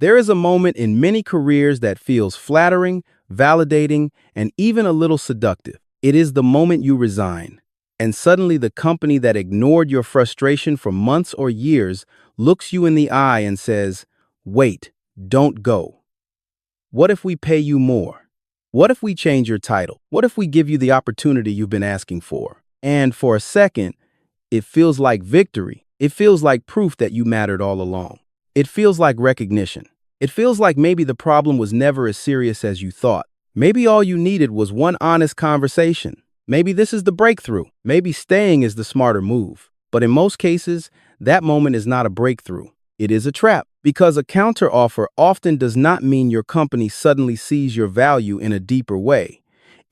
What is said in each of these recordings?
There is a moment in many careers that feels flattering, validating, and even a little seductive. It is the moment you resign, and suddenly the company that ignored your frustration for months or years looks you in the eye and says, "Wait, don't go. What if we pay you more? What if we change your title? What if we give you the opportunity you've been asking for?" And for a second, it feels like victory. It feels like proof that you mattered all along. It feels like recognition. It feels like maybe the problem was never as serious as you thought. Maybe all you needed was one honest conversation. Maybe this is the breakthrough. Maybe staying is the smarter move. But in most cases, that moment is not a breakthrough. It is a trap, because a counteroffer often does not mean your company suddenly sees your value in a deeper way.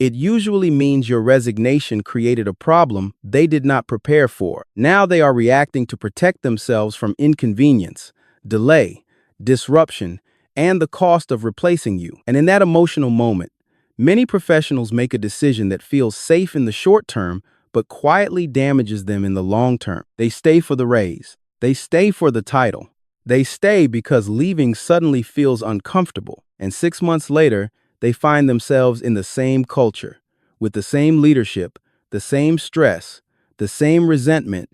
It usually means your resignation created a problem they did not prepare for. Now they are reacting to protect themselves from inconvenience, delay, disruption, and the cost of replacing you. And in that emotional moment, many professionals make a decision that feels safe in the short term, but quietly damages them in the long term. They stay for the raise. They stay for the title. They stay because leaving suddenly feels uncomfortable. And 6 months later, they find themselves in the same culture, with the same leadership, the same stress, the same resentment,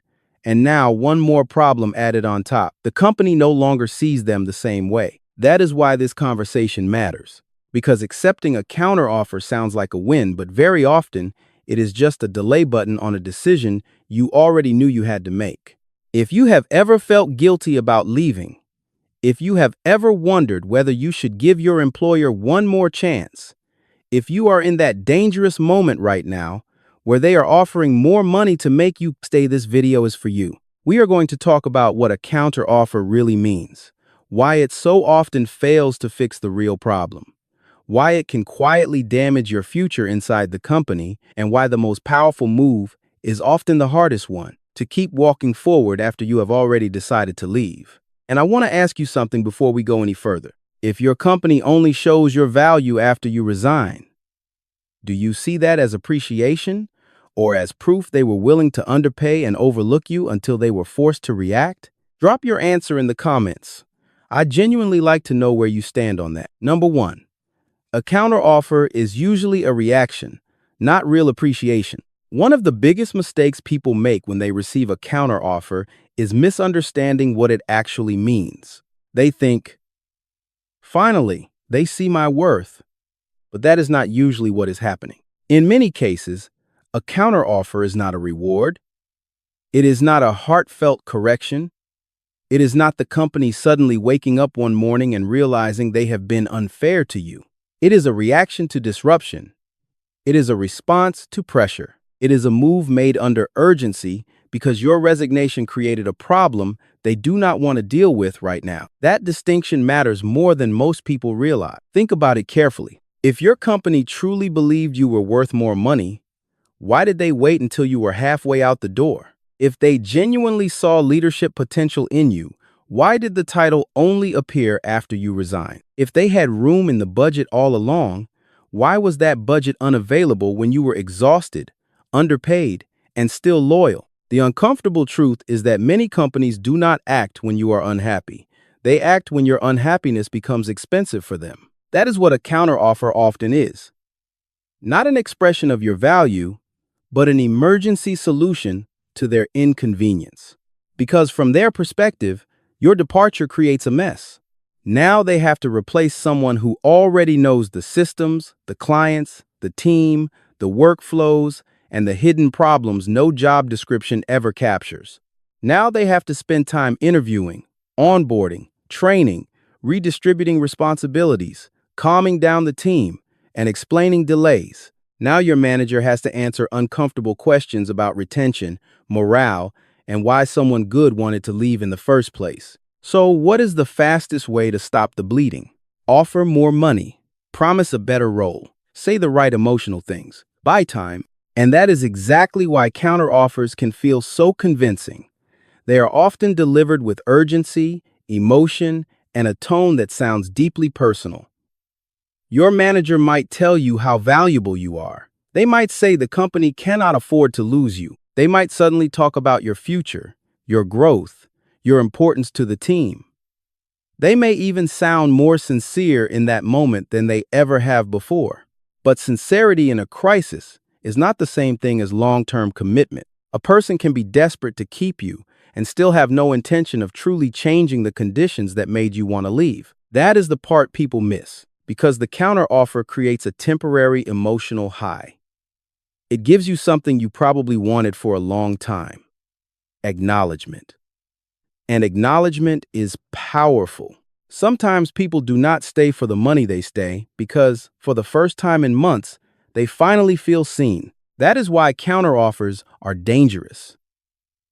and now one more problem added on top. The company no longer sees them the same way. That is why this conversation matters, because accepting a counteroffer sounds like a win, but very often it is just a delay button on a decision you already knew you had to make. If you have ever felt guilty about leaving, if you have ever wondered whether you should give your employer one more chance, if you are in that dangerous moment right now where they are offering more money to make you stay, this video is for you. We are going to talk about what a counteroffer really means, why it so often fails to fix the real problem, why it can quietly damage your future inside the company, and why the most powerful move is often the hardest one, to keep walking forward after you have already decided to leave. And I want to ask you something before we go any further. If your company only shows your value after you resign, do you see that as appreciation or as proof they were willing to underpay and overlook you until they were forced to react? Drop your answer in the comments. I genuinely like to know where you stand on that. Number 1, a counteroffer is usually a reaction, not real appreciation. One of the biggest mistakes people make when they receive a counteroffer is misunderstanding what it actually means. They think, "Finally, they see my worth." But that is not usually what is happening. In many cases, a counteroffer is not a reward. It is not a heartfelt correction. It is not the company suddenly waking up one morning and realizing they have been unfair to you. It is a reaction to disruption. It is a response to pressure. It is a move made under urgency because your resignation created a problem they do not want to deal with right now. That distinction matters more than most people realize. Think about it carefully. If your company truly believed you were worth more money, why did they wait until you were halfway out the door? If they genuinely saw leadership potential in you, why did the title only appear after you resigned? If they had room in the budget all along, why was that budget unavailable when you were exhausted, underpaid, and still loyal? The uncomfortable truth is that many companies do not act when you are unhappy. They act when your unhappiness becomes expensive for them. That is what a counteroffer often is. Not an expression of your value, but an emergency solution to their inconvenience. Because from their perspective, your departure creates a mess. Now they have to replace someone who already knows the systems, the clients, the team, the workflows, and the hidden problems no job description ever captures. Now they have to spend time interviewing, onboarding, training, redistributing responsibilities, calming down the team, and explaining delays. Now your manager has to answer uncomfortable questions about retention, morale, and why someone good wanted to leave in the first place. So what is the fastest way to stop the bleeding? Offer more money, promise a better role, say the right emotional things, buy time. And that is exactly why counteroffers can feel so convincing. They are often delivered with urgency, emotion, and a tone that sounds deeply personal. Your manager might tell you how valuable you are. They might say the company cannot afford to lose you. They might suddenly talk about your future, your growth, your importance to the team. They may even sound more sincere in that moment than they ever have before. But sincerity in a crisis is not the same thing as long-term commitment. A person can be desperate to keep you and still have no intention of truly changing the conditions that made you want to leave. That is the part people miss, because the counteroffer creates a temporary emotional high. It gives you something you probably wanted for a long time: acknowledgement. And acknowledgement is powerful. Sometimes people do not stay for the money, they stay because, for the first time in months, they finally feel seen. That is why counteroffers are dangerous.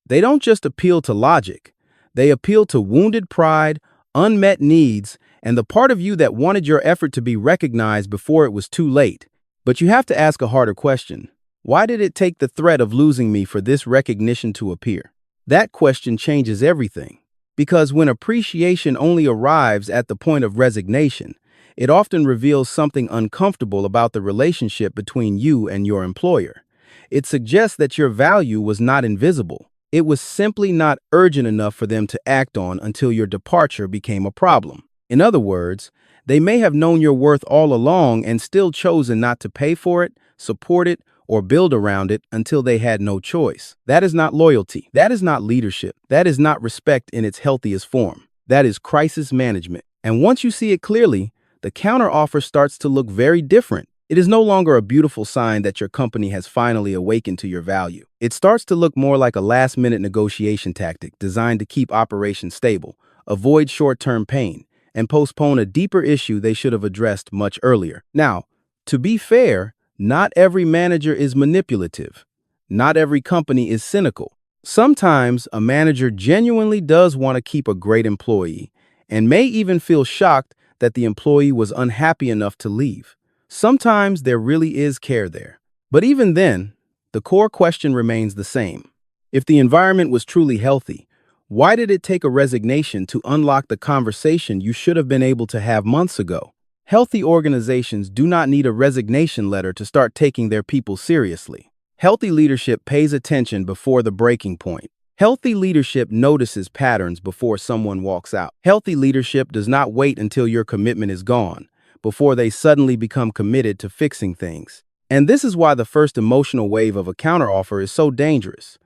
They don't just appeal to logic, they appeal to wounded pride, unmet needs, and the part of you that wanted your effort to be recognized before it was too late. But you have to ask a harder question. Why did it take the threat of losing me for this recognition to appear? That question changes everything. Because when appreciation only arrives at the point of resignation, it often reveals something uncomfortable about the relationship between you and your employer. It suggests that your value was not invisible. It was simply not urgent enough for them to act on until your departure became a problem. In other words, they may have known your worth all along and still chosen not to pay for it, support it, or build around it until they had no choice. That is not loyalty. That is not leadership. That is not respect in its healthiest form. That is crisis management. And once you see it clearly, the counteroffer starts to look very different. It is no longer a beautiful sign that your company has finally awakened to your value. It starts to look more like a last-minute negotiation tactic designed to keep operations stable, avoid short-term pain, and postpone a deeper issue they should have addressed much earlier. Now, to be fair, not every manager is manipulative. Not every company is cynical. Sometimes a manager genuinely does want to keep a great employee and may even feel shocked that the employee was unhappy enough to leave. Sometimes there really is care there. But even then, the core question remains the same. If the environment was truly healthy, why did it take a resignation to unlock the conversation you should have been able to have months ago? Healthy organizations do not need a resignation letter to start taking their people seriously. Healthy leadership pays attention before the breaking point. Healthy leadership notices patterns before someone walks out. Healthy leadership does not wait until your commitment is gone, before they suddenly become committed to fixing things. And this is why the first emotional wave of a counteroffer is so dangerous.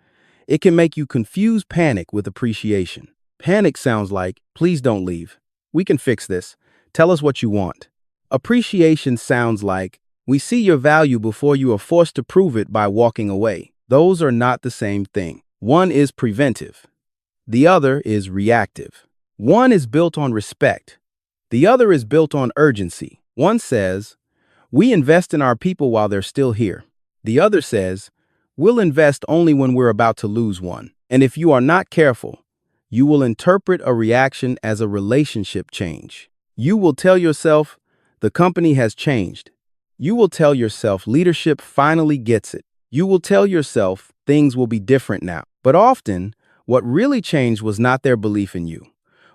It can make you confuse panic with appreciation. Panic sounds like, "Please don't leave. We can fix this. Tell us what you want." Appreciation sounds like, "We see your value before you are forced to prove it by walking away." Those are not the same thing. One is preventive. The other is reactive. One is built on respect. The other is built on urgency. One says, "We invest in our people while they're still here." The other says, "We'll invest only when we're about to lose one." And if you are not careful, you will interpret a reaction as a relationship change. You will tell yourself, "The company has changed." You will tell yourself, "Leadership finally gets it." You will tell yourself, "Things will be different now." But often, what really changed was not their belief in you.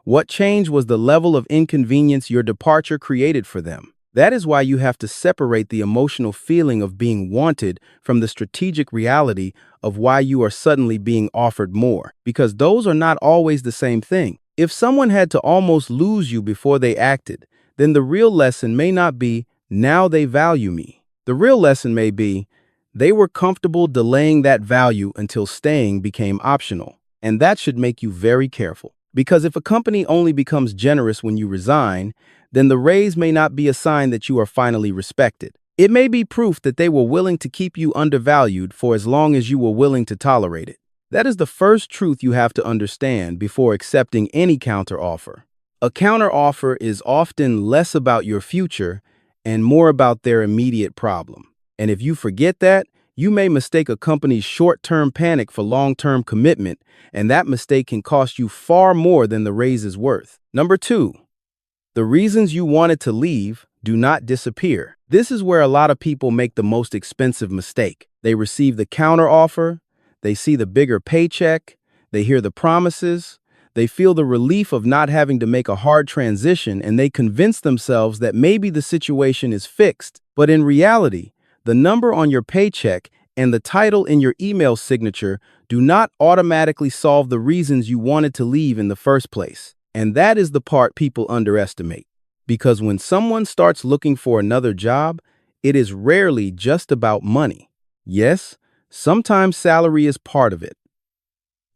What changed was the level of inconvenience your departure created for them. That is why you have to separate the emotional feeling of being wanted from the strategic reality of why you are suddenly being offered more, because those are not always the same thing. If someone had to almost lose you before they acted, then the real lesson may not be, "Now they value me." The real lesson may be, "They were comfortable delaying that value until staying became optional." And that should make you very careful. Because if a company only becomes generous when you resign, then the raise may not be a sign that you are finally respected. It may be proof that they were willing to keep you undervalued for as long as you were willing to tolerate it. That is the first truth you have to understand before accepting any counteroffer. A counteroffer is often less about your future and more about their immediate problem. And if you forget that, you may mistake a company's short-term panic for long-term commitment, and that mistake can cost you far more than the raise is worth. Number 2, the reasons you wanted to leave do not disappear. This is where a lot of people make the most expensive mistake. They receive the counteroffer, they see the bigger paycheck, they hear the promises, they feel the relief of not having to make a hard transition, and they convince themselves that maybe the situation is fixed. But in reality, the number on your paycheck and the title in your email signature do not automatically solve the reasons you wanted to leave in the first place. And that is the part people underestimate. Because when someone starts looking for another job, it is rarely just about money. Yes, sometimes salary is part of it.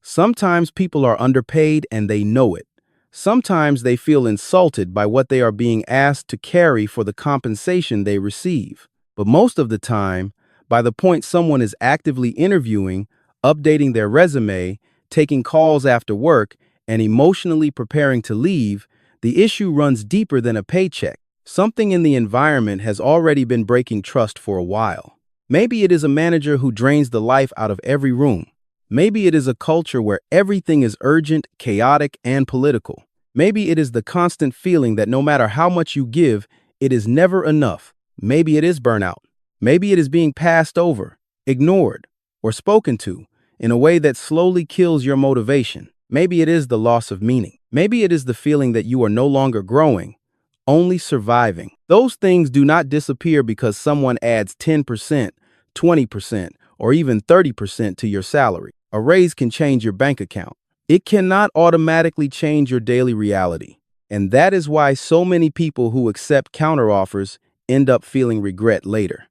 Sometimes people are underpaid and they know it. Sometimes they feel insulted by what they are being asked to carry for the compensation they receive. But most of the time, by the point someone is actively interviewing, updating their resume, taking calls after work, and emotionally preparing to leave, the issue runs deeper than a paycheck. Something in the environment has already been breaking trust for a while. Maybe it is a manager who drains the life out of every room. Maybe it is a culture where everything is urgent, chaotic, and political. Maybe it is the constant feeling that no matter how much you give, it is never enough. Maybe it is burnout. Maybe it is being passed over, ignored, or spoken to in a way that slowly kills your motivation. Maybe it is the loss of meaning. Maybe it is the feeling that you are no longer growing, only surviving. Those things do not disappear because someone adds 10%, 20%, or even 30% to your salary. A raise can change your bank account. It cannot automatically change your daily reality. And that is why so many people who accept counteroffers end up feeling regret later.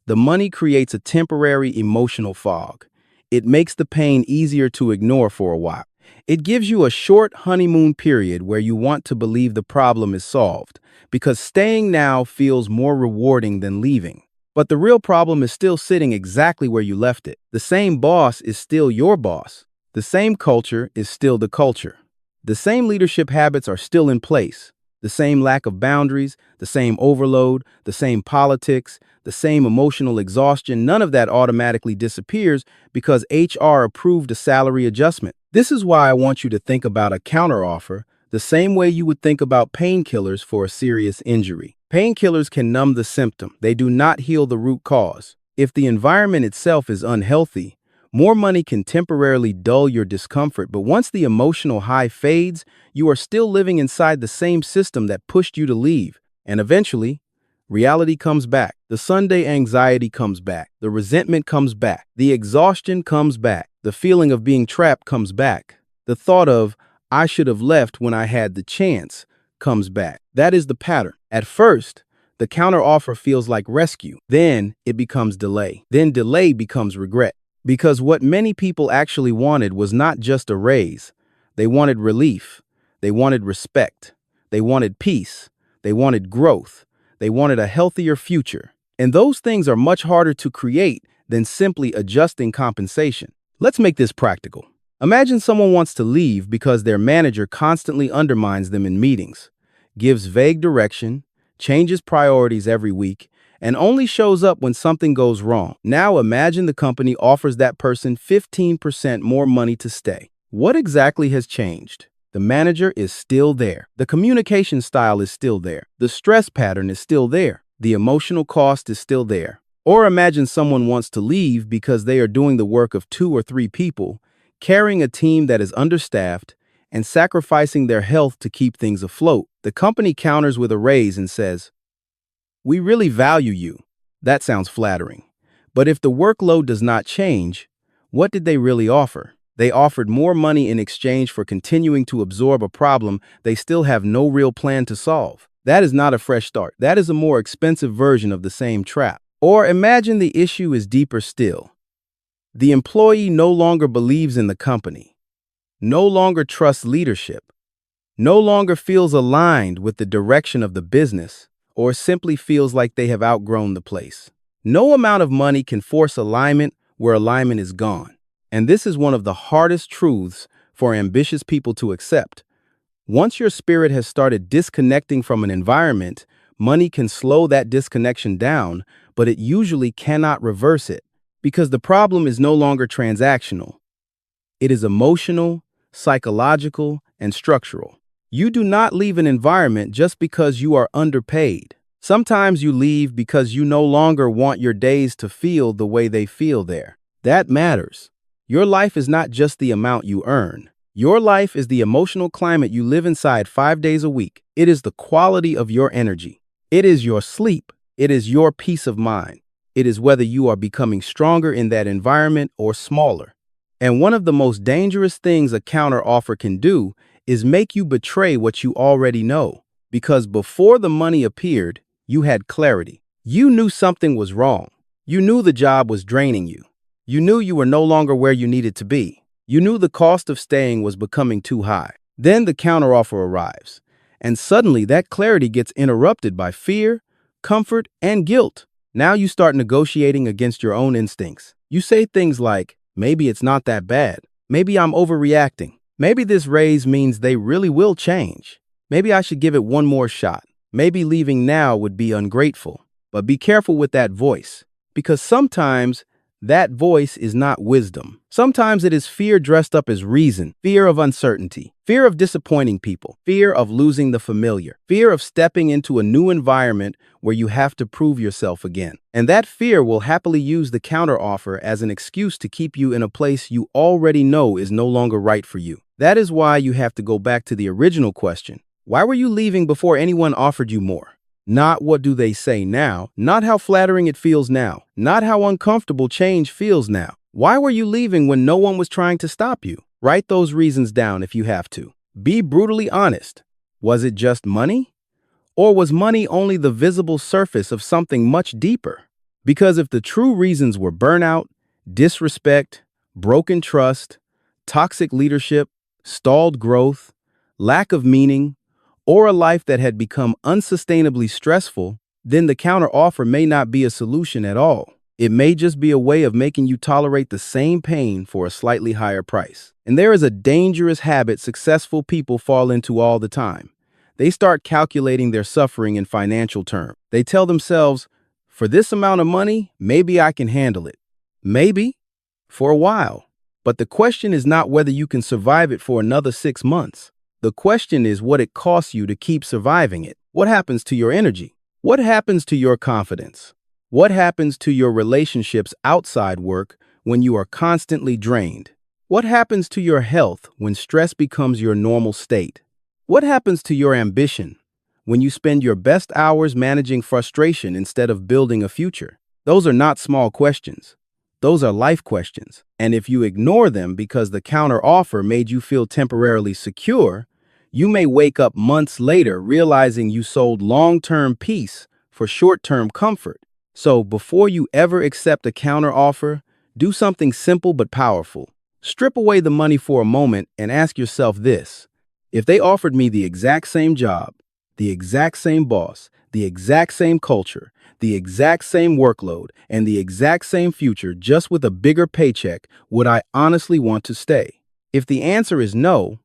The money creates a temporary emotional fog. It makes the pain easier to ignore for a while. It gives you a short honeymoon period where you want to believe the problem is solved, because staying now feels more rewarding than leaving. But the real problem is still sitting exactly where you left it. The same boss is still your boss. The same culture is still the culture. The same leadership habits are still in place. The same lack of boundaries, the same overload, the same politics, the same emotional exhaustion. None of that automatically disappears because HR approved a salary adjustment. This is why I want you to think about a counteroffer the same way you would think about painkillers for a serious injury. Painkillers can numb the symptom. They do not heal the root cause. If the environment itself is unhealthy, more money can temporarily dull your discomfort, but once the emotional high fades, you are still living inside the same system that pushed you to leave. And eventually, reality comes back. The Sunday anxiety comes back. The resentment comes back. The exhaustion comes back. The feeling of being trapped comes back. The thought of, I should have left when I had the chance, comes back. That is the pattern. At first, the counteroffer feels like rescue. Then it becomes delay. Then delay becomes regret. Because what many people actually wanted was not just a raise. They wanted relief. They wanted respect. They wanted peace. They wanted growth. They wanted a healthier future. And those things are much harder to create than simply adjusting compensation. Let's make this practical. Imagine someone wants to leave because their manager constantly undermines them in meetings, gives vague direction, changes priorities every week, and only shows up when something goes wrong. Now imagine the company offers that person 15% more money to stay. What exactly has changed? The manager is still there. The communication style is still there. The stress pattern is still there. The emotional cost is still there. Or imagine someone wants to leave because they are doing the work of 2 or 3 people, carrying a team that is understaffed, and sacrificing their health to keep things afloat. The company counters with a raise and says, "We really value you." That sounds flattering. But if the workload does not change, what did they really offer? They offered more money in exchange for continuing to absorb a problem they still have no real plan to solve. That is not a fresh start. That is a more expensive version of the same trap. Or imagine the issue is deeper still. The employee no longer believes in the company, no longer trusts leadership, no longer feels aligned with the direction of the business, or simply feels like they have outgrown the place. No amount of money can force alignment where alignment is gone. And this is one of the hardest truths for ambitious people to accept. Once your spirit has started disconnecting from an environment, money can slow that disconnection down, but it usually cannot reverse it. Because the problem is no longer transactional. It is emotional, psychological, and structural. You do not leave an environment just because you are underpaid. Sometimes you leave because you no longer want your days to feel the way they feel there. That matters. Your life is not just the amount you earn. Your life is the emotional climate you live inside 5 days a week. It is the quality of your energy. It is your sleep. It is your peace of mind. It is whether you are becoming stronger in that environment or smaller. And one of the most dangerous things a counteroffer can do is make you betray what you already know. Because before the money appeared, you had clarity. You knew something was wrong. You knew the job was draining you. You knew you were no longer where you needed to be. You knew the cost of staying was becoming too high. Then the counteroffer arrives, and suddenly that clarity gets interrupted by fear, comfort, and guilt. Now you start negotiating against your own instincts. You say things like, maybe it's not that bad. Maybe I'm overreacting. Maybe this raise means they really will change. Maybe I should give it one more shot. Maybe leaving now would be ungrateful. But be careful with that voice, because sometimes that voice is not wisdom. Sometimes it is fear dressed up as reason, fear of uncertainty, fear of disappointing people, fear of losing the familiar, fear of stepping into a new environment where you have to prove yourself again. And that fear will happily use the counteroffer as an excuse to keep you in a place you already know is no longer right for you. That is why you have to go back to the original question. Why were you leaving before anyone offered you more? Not what do they say now, not how flattering it feels now, not how uncomfortable change feels now. Why were you leaving when no one was trying to stop you? Write those reasons down if you have to. Be brutally honest. Was it just money? Or was money only the visible surface of something much deeper? Because if the true reasons were burnout, disrespect, broken trust, toxic leadership, stalled growth, lack of meaning, or a life that had become unsustainably stressful, then the counteroffer may not be a solution at all. It may just be a way of making you tolerate the same pain for a slightly higher price. And there is a dangerous habit successful people fall into all the time. They start calculating their suffering in financial terms. They tell themselves, for this amount of money, maybe I can handle it. Maybe, for a while. But the question is not whether you can survive it for another 6 months. The question is what it costs you to keep surviving it. What happens to your energy? What happens to your confidence? What happens to your relationships outside work when you are constantly drained? What happens to your health when stress becomes your normal state? What happens to your ambition when you spend your best hours managing frustration instead of building a future? Those are not small questions. Those are life questions. And if you ignore them because the counteroffer made you feel temporarily secure, you may wake up months later realizing you sold long-term peace for short-term comfort. So before you ever accept a counteroffer, do something simple but powerful. Strip away the money for a moment and ask yourself this. If they offered me the exact same job, the exact same boss, the exact same culture, the exact same workload, and the exact same future just with a bigger paycheck, would I honestly want to stay? If the answer is no,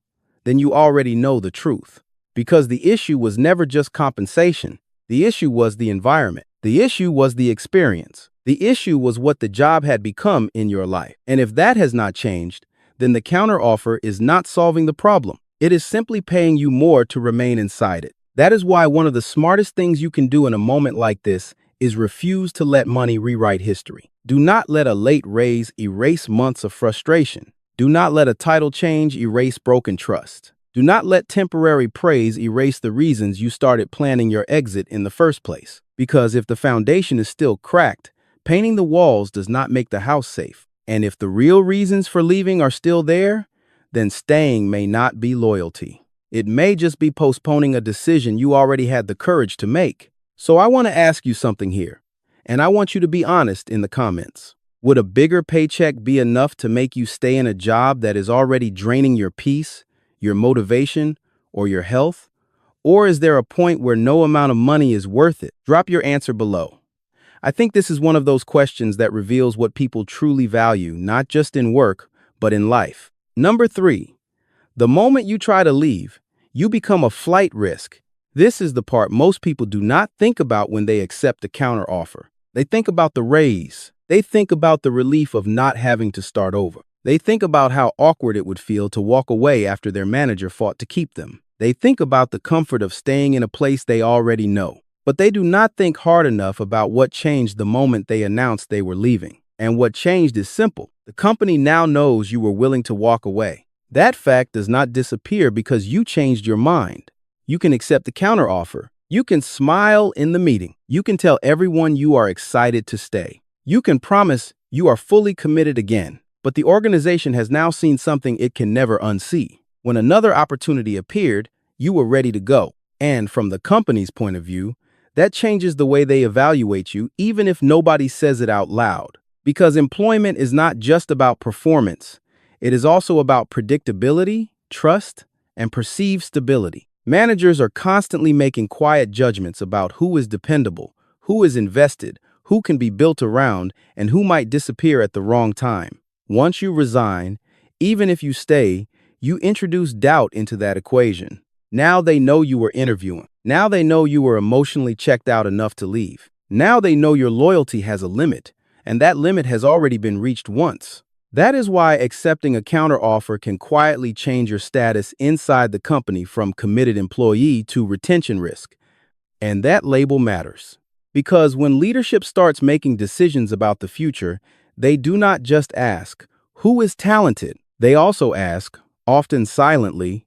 then you already know the truth. Because the issue was never just compensation. The issue was the environment. The issue was the experience. The issue was what the job had become in your life. And if that has not changed, then the counteroffer is not solving the problem. It is simply paying you more to remain inside it. That is why one of the smartest things you can do in a moment like this is refuse to let money rewrite history. Do not let a late raise erase months of frustration. Do not let a title change erase broken trust. Do not let temporary praise erase the reasons you started planning your exit in the first place. Because if the foundation is still cracked, painting the walls does not make the house safe. And if the real reasons for leaving are still there, then staying may not be loyalty. It may just be postponing a decision you already had the courage to make. So I want to ask you something here, and I want you to be honest in the comments. Would a bigger paycheck be enough to make you stay in a job that is already draining your peace, your motivation, or your health? Or is there a point where no amount of money is worth it? Drop your answer below. I think this is one of those questions that reveals what people truly value, not just in work, but in life. Number 3, the moment you try to leave, you become a flight risk. This is the part most people do not think about when they accept a counteroffer. They think about the raise. They think about the relief of not having to start over. They think about how awkward it would feel to walk away after their manager fought to keep them. They think about the comfort of staying in a place they already know. But they do not think hard enough about what changed the moment they announced they were leaving. And what changed is simple. The company now knows you were willing to walk away. That fact does not disappear because you changed your mind. You can accept the counteroffer. You can smile in the meeting. You can tell everyone you are excited to stay. You can promise you are fully committed again. But the organization has now seen something it can never unsee. When another opportunity appeared, you were ready to go. And from the company's point of view, that changes the way they evaluate you, even if nobody says it out loud. Because employment is not just about performance, it is also about predictability, trust, and perceived stability. Managers are constantly making quiet judgments about who is dependable, who is invested, who can be built around, and who might disappear at the wrong time. Once you resign, even if you stay, you introduce doubt into that equation. Now they know you were interviewing. Now they know you were emotionally checked out enough to leave. Now they know your loyalty has a limit, and that limit has already been reached once. That is why accepting a counteroffer can quietly change your status inside the company from committed employee to retention risk. And that label matters. Because when leadership starts making decisions about the future, they do not just ask, who is talented? They also ask, often silently,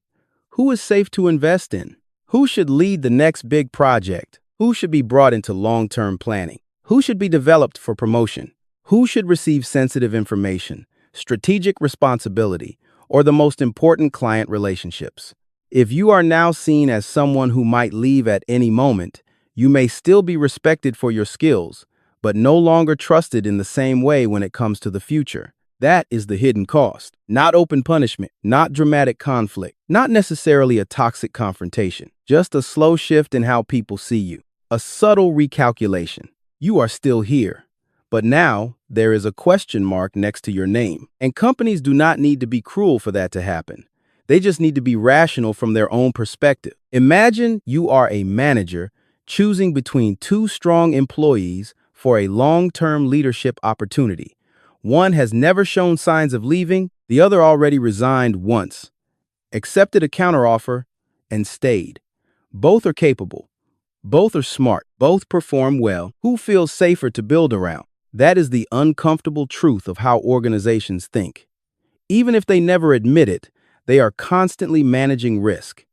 who is safe to invest in? Who should lead the next big project? Who should be brought into long-term planning? Who should be developed for promotion? Who should receive sensitive information, strategic responsibility, or the most important client relationships? If you are now seen as someone who might leave at any moment, you may still be respected for your skills, but no longer trusted in the same way when it comes to the future. That is the hidden cost. Not open punishment, not dramatic conflict, not necessarily a toxic confrontation, just a slow shift in how people see you. A subtle recalculation. You are still here, but now there is a question mark next to your name. And companies do not need to be cruel for that to happen. They just need to be rational from their own perspective. Imagine you are a manager choosing between two strong employees for a long-term leadership opportunity. One has never shown signs of leaving, the other already resigned once, accepted a counteroffer, and stayed. Both are capable. Both are smart. Both perform well. Who feels safer to build around? That is the uncomfortable truth of how organizations think. Even if they never admit it, they are constantly managing risk.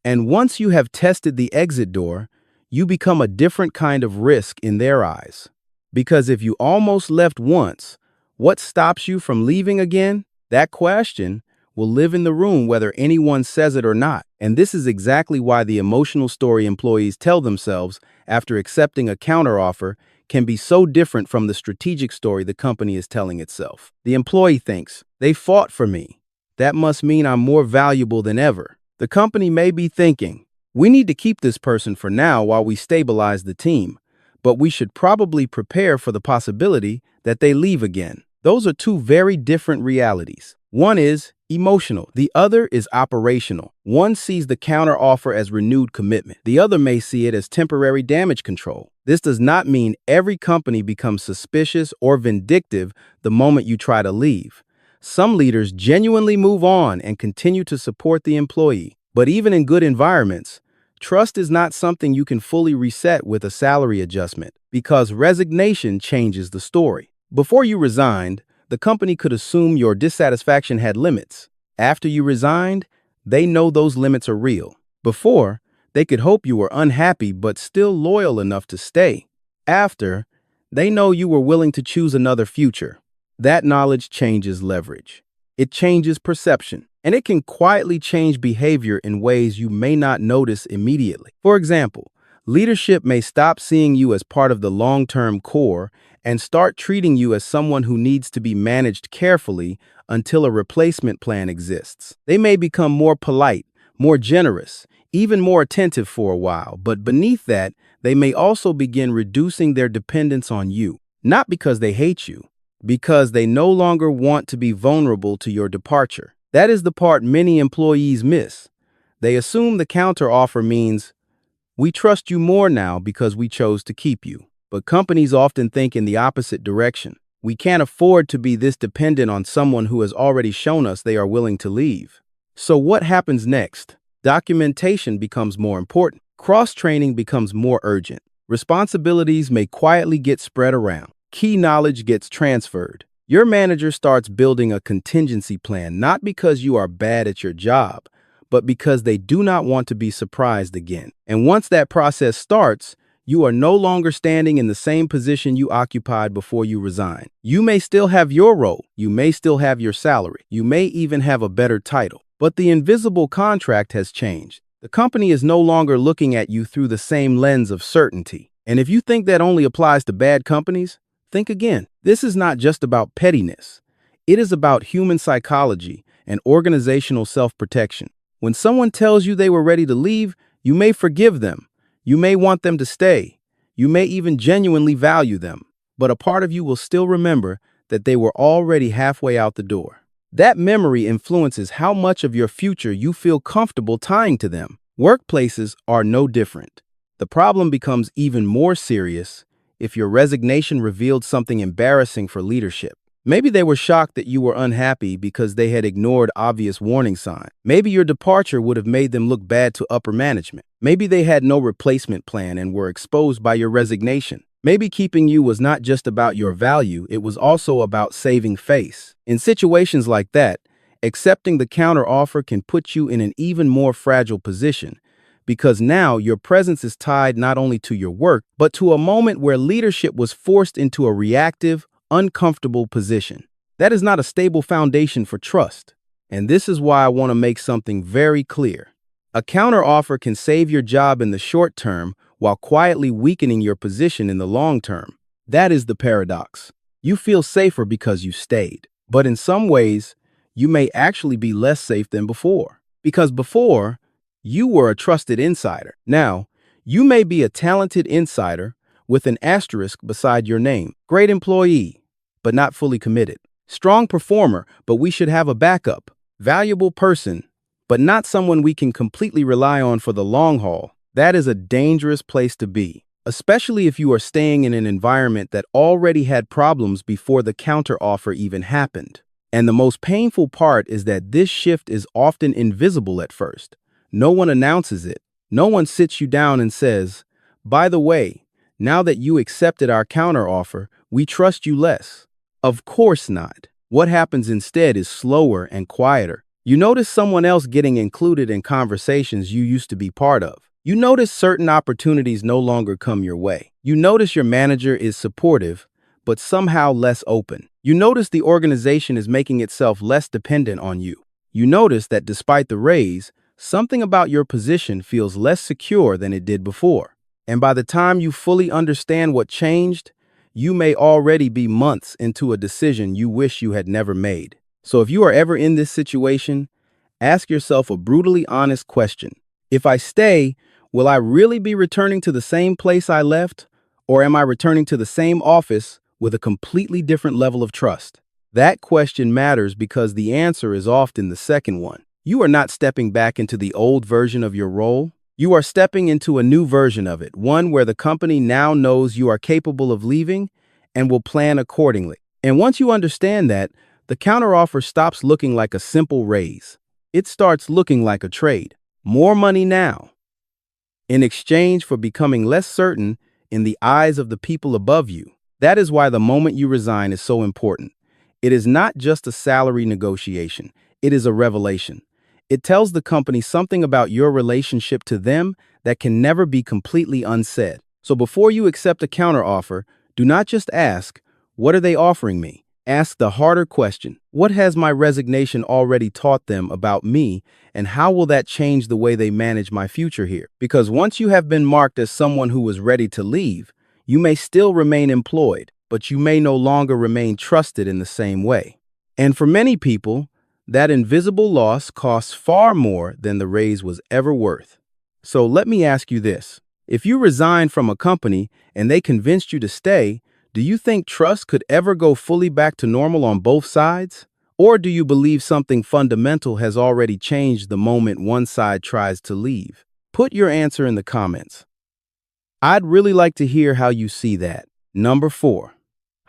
And once you have tested the exit door, you become a different kind of risk in their eyes. Because if you almost left once, what stops you from leaving again? That question will live in the room whether anyone says it or not. And this is exactly why the emotional story employees tell themselves after accepting a counteroffer can be so different from the strategic story the company is telling itself. The employee thinks, they fought for me. That must mean I'm more valuable than ever. The company may be thinking, we need to keep this person for now while we stabilize the team, but we should probably prepare for the possibility that they leave again. Those are two very different realities. One is emotional. The other is operational. One sees the counteroffer as renewed commitment. The other may see it as temporary damage control. This does not mean every company becomes suspicious or vindictive the moment you try to leave. Some leaders genuinely move on and continue to support the employee. But even in good environments, trust is not something you can fully reset with a salary adjustment, because resignation changes the story. Before you resigned, the company could assume your dissatisfaction had limits. After you resigned, they know those limits are real. Before, they could hope you were unhappy but still loyal enough to stay. After, they know you were willing to choose another future. That knowledge changes leverage. It changes perception, and it can quietly change behavior in ways you may not notice immediately. For example, leadership may stop seeing you as part of the long-term core and start treating you as someone who needs to be managed carefully until a replacement plan exists. They may become more polite, more generous, even more attentive for a while, but beneath that, they may also begin reducing their dependence on you, not because they hate you, because they no longer want to be vulnerable to your departure. That is the part many employees miss. They assume the counteroffer means, we trust you more now because we chose to keep you. But companies often think in the opposite direction. We can't afford to be this dependent on someone who has already shown us they are willing to leave. So what happens next? Documentation becomes more important. Cross-training becomes more urgent. Responsibilities may quietly get spread around. Key knowledge gets transferred. Your manager starts building a contingency plan, not because you are bad at your job, but because they do not want to be surprised again. And once that process starts, you are no longer standing in the same position you occupied before you resigned. You may still have your role. You may still have your salary. You may even have a better title. But the invisible contract has changed. The company is no longer looking at you through the same lens of certainty. And if you think that only applies to bad companies, think again. This is not just about pettiness. It is about human psychology and organizational self-protection. When someone tells you they were ready to leave, you may forgive them. You may want them to stay. You may even genuinely value them. But a part of you will still remember that they were already halfway out the door. That memory influences how much of your future you feel comfortable tying to them. Workplaces are no different. The problem becomes even more serious if your resignation revealed something embarrassing for leadership. Maybe they were shocked that you were unhappy because they had ignored obvious warning signs. Maybe your departure would have made them look bad to upper management. Maybe they had no replacement plan and were exposed by your resignation. Maybe keeping you was not just about your value, it was also about saving face. In situations like that, accepting the counteroffer can put you in an even more fragile position, because now your presence is tied not only to your work, but to a moment where leadership was forced into a reactive, uncomfortable position. That is not a stable foundation for trust. And this is why I want to make something very clear. A counteroffer can save your job in the short term while quietly weakening your position in the long term. That is the paradox. You feel safer because you stayed, but in some ways, you may actually be less safe than before. Because before, you were a trusted insider. Now, you may be a talented insider with an asterisk beside your name. Great employee, but not fully committed. Strong performer, but we should have a backup. Valuable person, but not someone we can completely rely on for the long haul. That is a dangerous place to be, especially if you are staying in an environment that already had problems before the counteroffer even happened. And the most painful part is that this shift is often invisible at first. No one announces it. No one sits you down and says, "By the way, now that you accepted our counteroffer, we trust you less." Of course not. What happens instead is slower and quieter. You notice someone else getting included in conversations you used to be part of. You notice certain opportunities no longer come your way. You notice your manager is supportive, but somehow less open. You notice the organization is making itself less dependent on you. You notice that despite the raise, something about your position feels less secure than it did before. And by the time you fully understand what changed, you may already be months into a decision you wish you had never made. So if you are ever in this situation, ask yourself a brutally honest question. If I stay, will I really be returning to the same place I left? Or am I returning to the same office with a completely different level of trust? That question matters because the answer is often the second one. You are not stepping back into the old version of your role. You are stepping into a new version of it, one where the company now knows you are capable of leaving and will plan accordingly. And once you understand that, the counteroffer stops looking like a simple raise. It starts looking like a trade. More money now, in exchange for becoming less certain in the eyes of the people above you. That is why the moment you resign is so important. It is not just a salary negotiation. It is a revelation. It tells the company something about your relationship to them that can never be completely unsaid. So before you accept a counteroffer, do not just ask, "What are they offering me?" Ask the harder question, "What has my resignation already taught them about me, and how will that change the way they manage my future here?" Because once you have been marked as someone who was ready to leave, you may still remain employed, but you may no longer remain trusted in the same way. And for many people, that invisible loss costs far more than the raise was ever worth. So let me ask you this. If you resigned from a company and they convinced you to stay, do you think trust could ever go fully back to normal on both sides? Or do you believe something fundamental has already changed the moment one side tries to leave? Put your answer in the comments. I'd really like to hear how you see that. Number 4.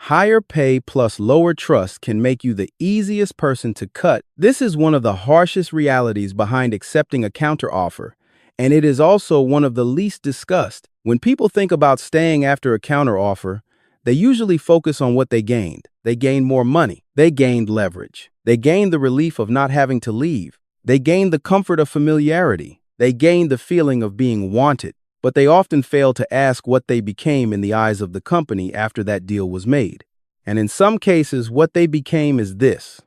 Higher pay plus lower trust can make you the easiest person to cut. This is one of the harshest realities behind accepting a counteroffer, and it is also one of the least discussed. When people think about staying after a counteroffer, they usually focus on what they gained. They gained more money. They gained leverage. They gained the relief of not having to leave. They gained the comfort of familiarity. They gained the feeling of being wanted. But they often fail to ask what they became in the eyes of the company after that deal was made. And in some cases, what they became is this: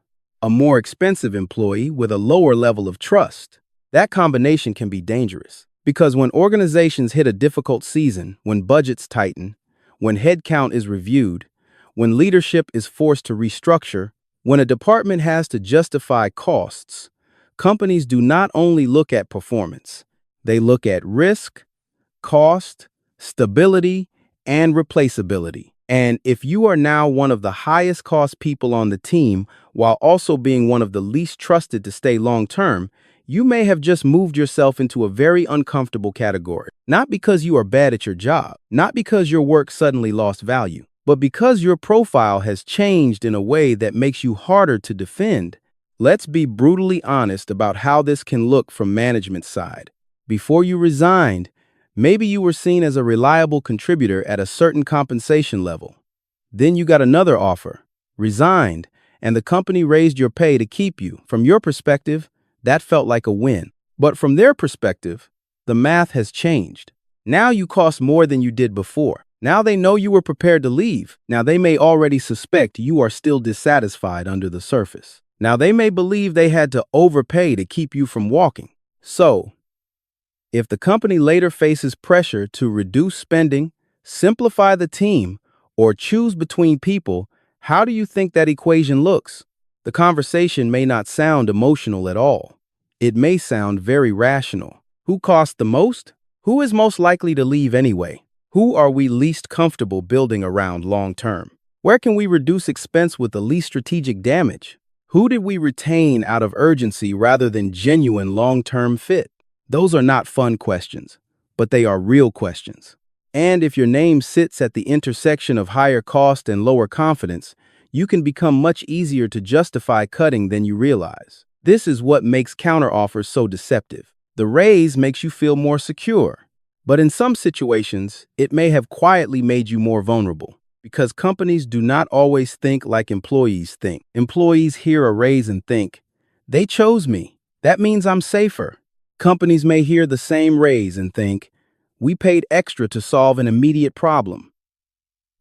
a more expensive employee with a lower level of trust. That combination can be dangerous because when organizations hit a difficult season, when budgets tighten, when headcount is reviewed, when leadership is forced to restructure, when a department has to justify costs, companies do not only look at performance, they look at risk, cost, stability, and replaceability. And if you are now one of the highest cost people on the team while also being one of the least trusted to stay long term, you may have just moved yourself into a very uncomfortable category. Not because you are bad at your job, not because your work suddenly lost value, but because your profile has changed in a way that makes you harder to defend. Let's be brutally honest about how this can look from management's side. Before you resigned, maybe you were seen as a reliable contributor at a certain compensation level. Then you got another offer, resigned, and the company raised your pay to keep you. From your perspective, that felt like a win. But from their perspective, the math has changed. Now you cost more than you did before. Now they know you were prepared to leave. Now they may already suspect you are still dissatisfied under the surface. Now they may believe they had to overpay to keep you from walking. So, if the company later faces pressure to reduce spending, simplify the team, or choose between people, how do you think that equation looks? The conversation may not sound emotional at all. It may sound very rational. Who costs the most? Who is most likely to leave anyway? Who are we least comfortable building around long term? Where can we reduce expense with the least strategic damage? Who did we retain out of urgency rather than genuine long-term fit? Those are not fun questions, but they are real questions. And if your name sits at the intersection of higher cost and lower confidence, you can become much easier to justify cutting than you realize. This is what makes counteroffers so deceptive. The raise makes you feel more secure, but in some situations, it may have quietly made you more vulnerable. Because companies do not always think like employees think. Employees hear a raise and think, they chose me. That means I'm safer. Companies may hear the same raise and think, we paid extra to solve an immediate problem.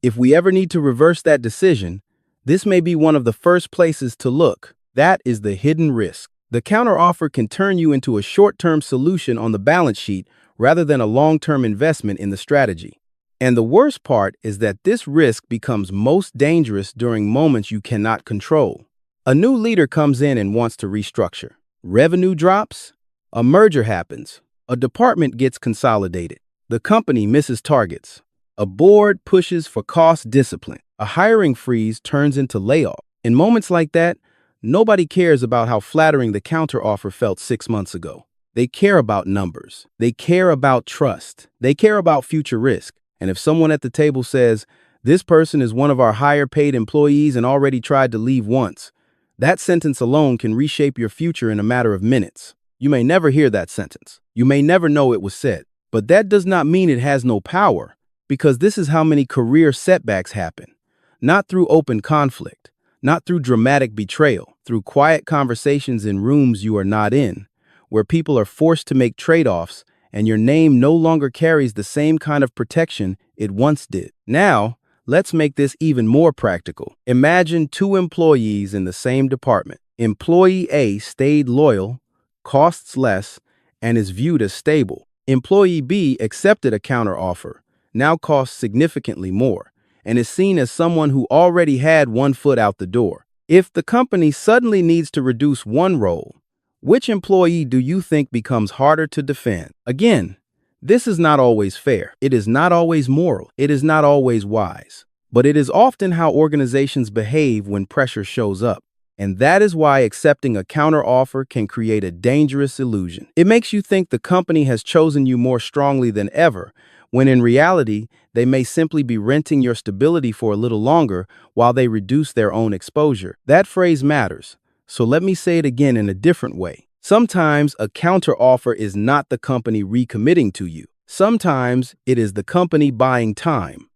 If we ever need to reverse that decision, this may be one of the first places to look. That is the hidden risk. The counteroffer can turn you into a short-term solution on the balance sheet rather than a long-term investment in the strategy. And the worst part is that this risk becomes most dangerous during moments you cannot control. A new leader comes in and wants to restructure. Revenue drops. A merger happens. A department gets consolidated. The company misses targets. A board pushes for cost discipline. A hiring freeze turns into layoff. In moments like that, nobody cares about how flattering the counteroffer felt 6 months ago. They care about numbers. They care about trust. They care about future risk. And if someone at the table says, this person is one of our higher paid employees and already tried to leave once, that sentence alone can reshape your future in a matter of minutes. You may never hear that sentence. You may never know it was said. But that does not mean it has no power, because this is how many career setbacks happen. Not through open conflict, not through dramatic betrayal, through quiet conversations in rooms you are not in, where people are forced to make trade-offs and your name no longer carries the same kind of protection it once did. Now, let's make this even more practical. Imagine 2 employees in the same department. Employee A stayed loyal, costs less, and is viewed as stable. Employee B accepted a counteroffer, now costs significantly more, and is seen as someone who already had one foot out the door. If the company suddenly needs to reduce one role, which employee do you think becomes harder to defend? Again, this is not always fair. It is not always moral. It is not always wise. But it is often how organizations behave when pressure shows up. And that is why accepting a counteroffer can create a dangerous illusion. It makes you think the company has chosen you more strongly than ever, when in reality, they may simply be renting your stability for a little longer while they reduce their own exposure. That phrase matters. So let me say it again in a different way. Sometimes a counteroffer is not the company recommitting to you. Sometimes it is the company buying time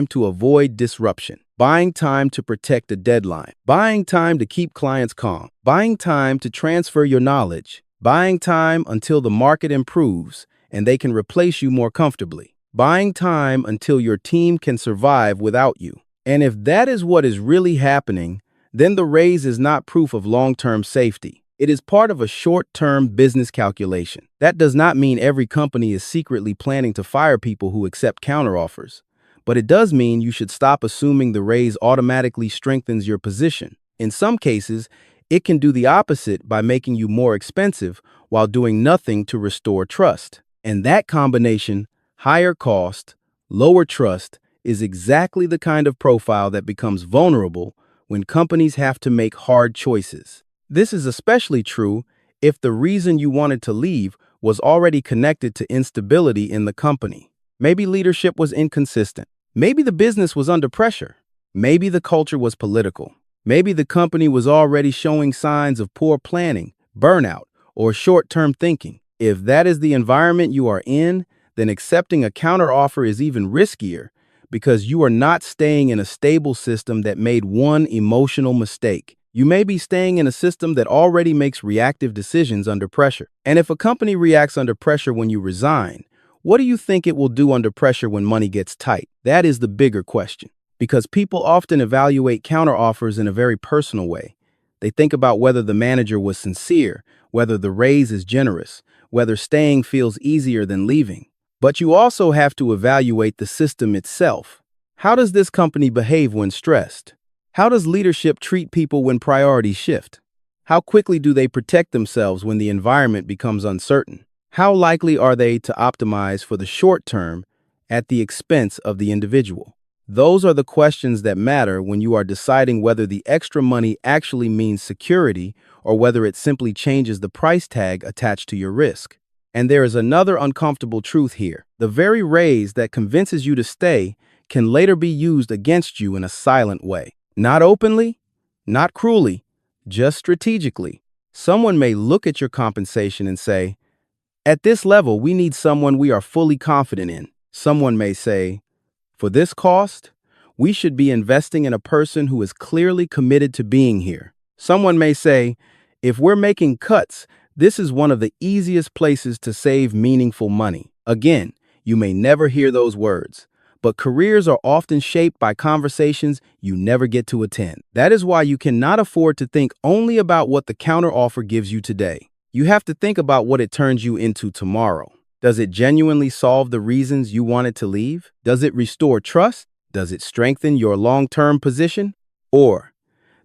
to avoid disruption, buying time to protect a deadline, buying time to keep clients calm, buying time to transfer your knowledge, buying time until the market improves and they can replace you more comfortably, buying time until your team can survive without you. And if that is what is really happening, then the raise is not proof of long-term safety. It is part of a short-term business calculation. That does not mean every company is secretly planning to fire people who accept counteroffers, but it does mean you should stop assuming the raise automatically strengthens your position. In some cases, it can do the opposite by making you more expensive while doing nothing to restore trust. And that combination, higher cost, lower trust, is exactly the kind of profile that becomes vulnerable when companies have to make hard choices. This is especially true if the reason you wanted to leave was already connected to instability in the company. Maybe leadership was inconsistent. Maybe the business was under pressure. Maybe the culture was political. Maybe the company was already showing signs of poor planning, burnout, or short-term thinking. If that is the environment you are in, then accepting a counteroffer is even riskier because you are not staying in a stable system that made one emotional mistake. You may be staying in a system that already makes reactive decisions under pressure. And if a company reacts under pressure when you resign, what do you think it will do under pressure when money gets tight? That is the bigger question. Because people often evaluate counteroffers in a very personal way. They think about whether the manager was sincere, whether the raise is generous, whether staying feels easier than leaving. But you also have to evaluate the system itself. How does this company behave when stressed? How does leadership treat people when priorities shift? How quickly do they protect themselves when the environment becomes uncertain? How likely are they to optimize for the short term at the expense of the individual? Those are the questions that matter when you are deciding whether the extra money actually means security or whether it simply changes the price tag attached to your risk. And there is another uncomfortable truth here. The very raise that convinces you to stay can later be used against you in a silent way. Not openly, not cruelly, just strategically. Someone may look at your compensation and say, "At this level, we need someone we are fully confident in." Someone may say, "For this cost, we should be investing in a person who is clearly committed to being here." Someone may say, "If we're making cuts, this is one of the easiest places to save meaningful money." Again, you may never hear those words, but careers are often shaped by conversations you never get to attend. That is why you cannot afford to think only about what the counteroffer gives you today. You have to think about what it turns you into tomorrow. Does it genuinely solve the reasons you wanted to leave? Does it restore trust? Does it strengthen your long-term position? Or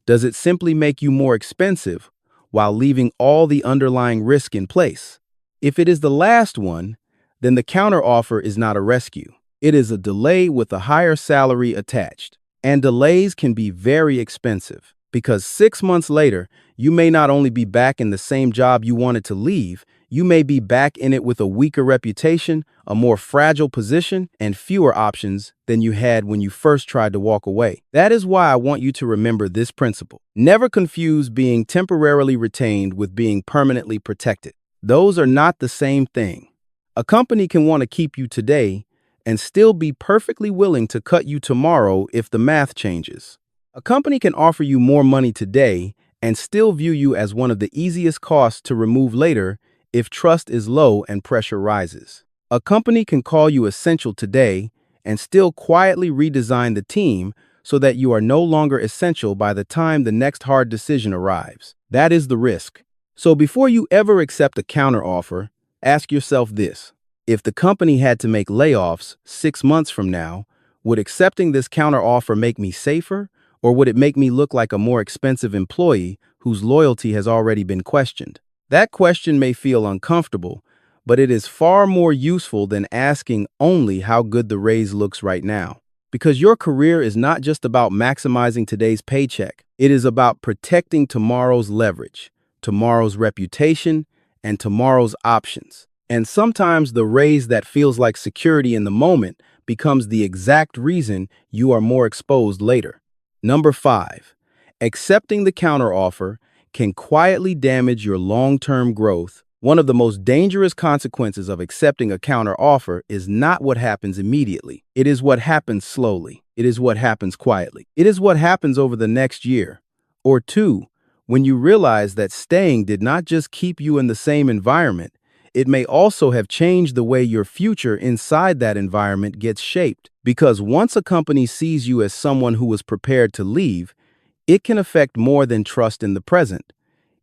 does it simply make you more expensive while leaving all the underlying risk in place? If it is the last one, then the counteroffer is not a rescue. It is a delay with a higher salary attached. And delays can be very expensive because 6 months later, you may not only be back in the same job you wanted to leave, you may be back in it with a weaker reputation, a more fragile position, and fewer options than you had when you first tried to walk away. That is why I want you to remember this principle. Never confuse being temporarily retained with being permanently protected. Those are not the same thing. A company can want to keep you today and still be perfectly willing to cut you tomorrow if the math changes. A company can offer you more money today and still view you as one of the easiest costs to remove later if trust is low and pressure rises. A company can call you essential today and still quietly redesign the team so that you are no longer essential by the time the next hard decision arrives. That is the risk. So before you ever accept a counteroffer, ask yourself this. If the company had to make layoffs 6 months from now, would accepting this counteroffer make me safer, or would it make me look like a more expensive employee whose loyalty has already been questioned? That question may feel uncomfortable, but it is far more useful than asking only how good the raise looks right now. Because your career is not just about maximizing today's paycheck. It is about protecting tomorrow's leverage, tomorrow's reputation, and tomorrow's options. And sometimes the raise that feels like security in the moment becomes the exact reason you are more exposed later. Number 5, accepting the counteroffer can quietly damage your long-term growth. One of the most dangerous consequences of accepting a counteroffer is not what happens immediately. It is what happens slowly. It is what happens quietly. It is what happens over the next year or two when you realize that staying did not just keep you in the same environment, it may also have changed the way your future inside that environment gets shaped. Because once a company sees you as someone who was prepared to leave, It can affect more than trust in the present.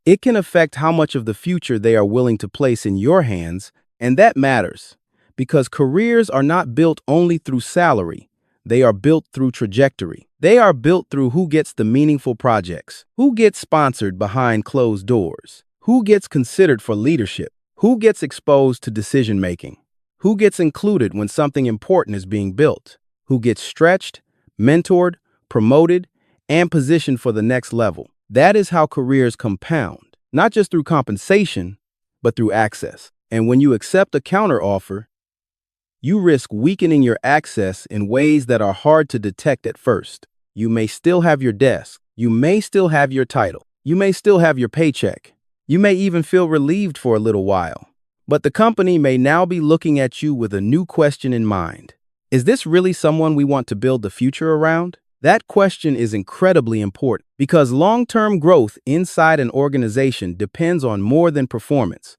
It can affect how much of the future they are willing to place in your hands, and that matters because careers are not built only through salary. They are built through trajectory. They are built through who gets the meaningful projects, who gets sponsored behind closed doors, who gets considered for leadership, who gets exposed to decision making, who gets included when something important is being built, who gets stretched, mentored, promoted, and positioned for the next level. That is how careers compound, not just through compensation, but through access. And when you accept a counteroffer, you risk weakening your access in ways that are hard to detect at first. You may still have your desk. You may still have your title. You may still have your paycheck. You may even feel relieved for a little while. But the company may now be looking at you with a new question in mind. Is this really someone we want to build the future around? That question is incredibly important because long-term growth inside an organization depends on more than performance.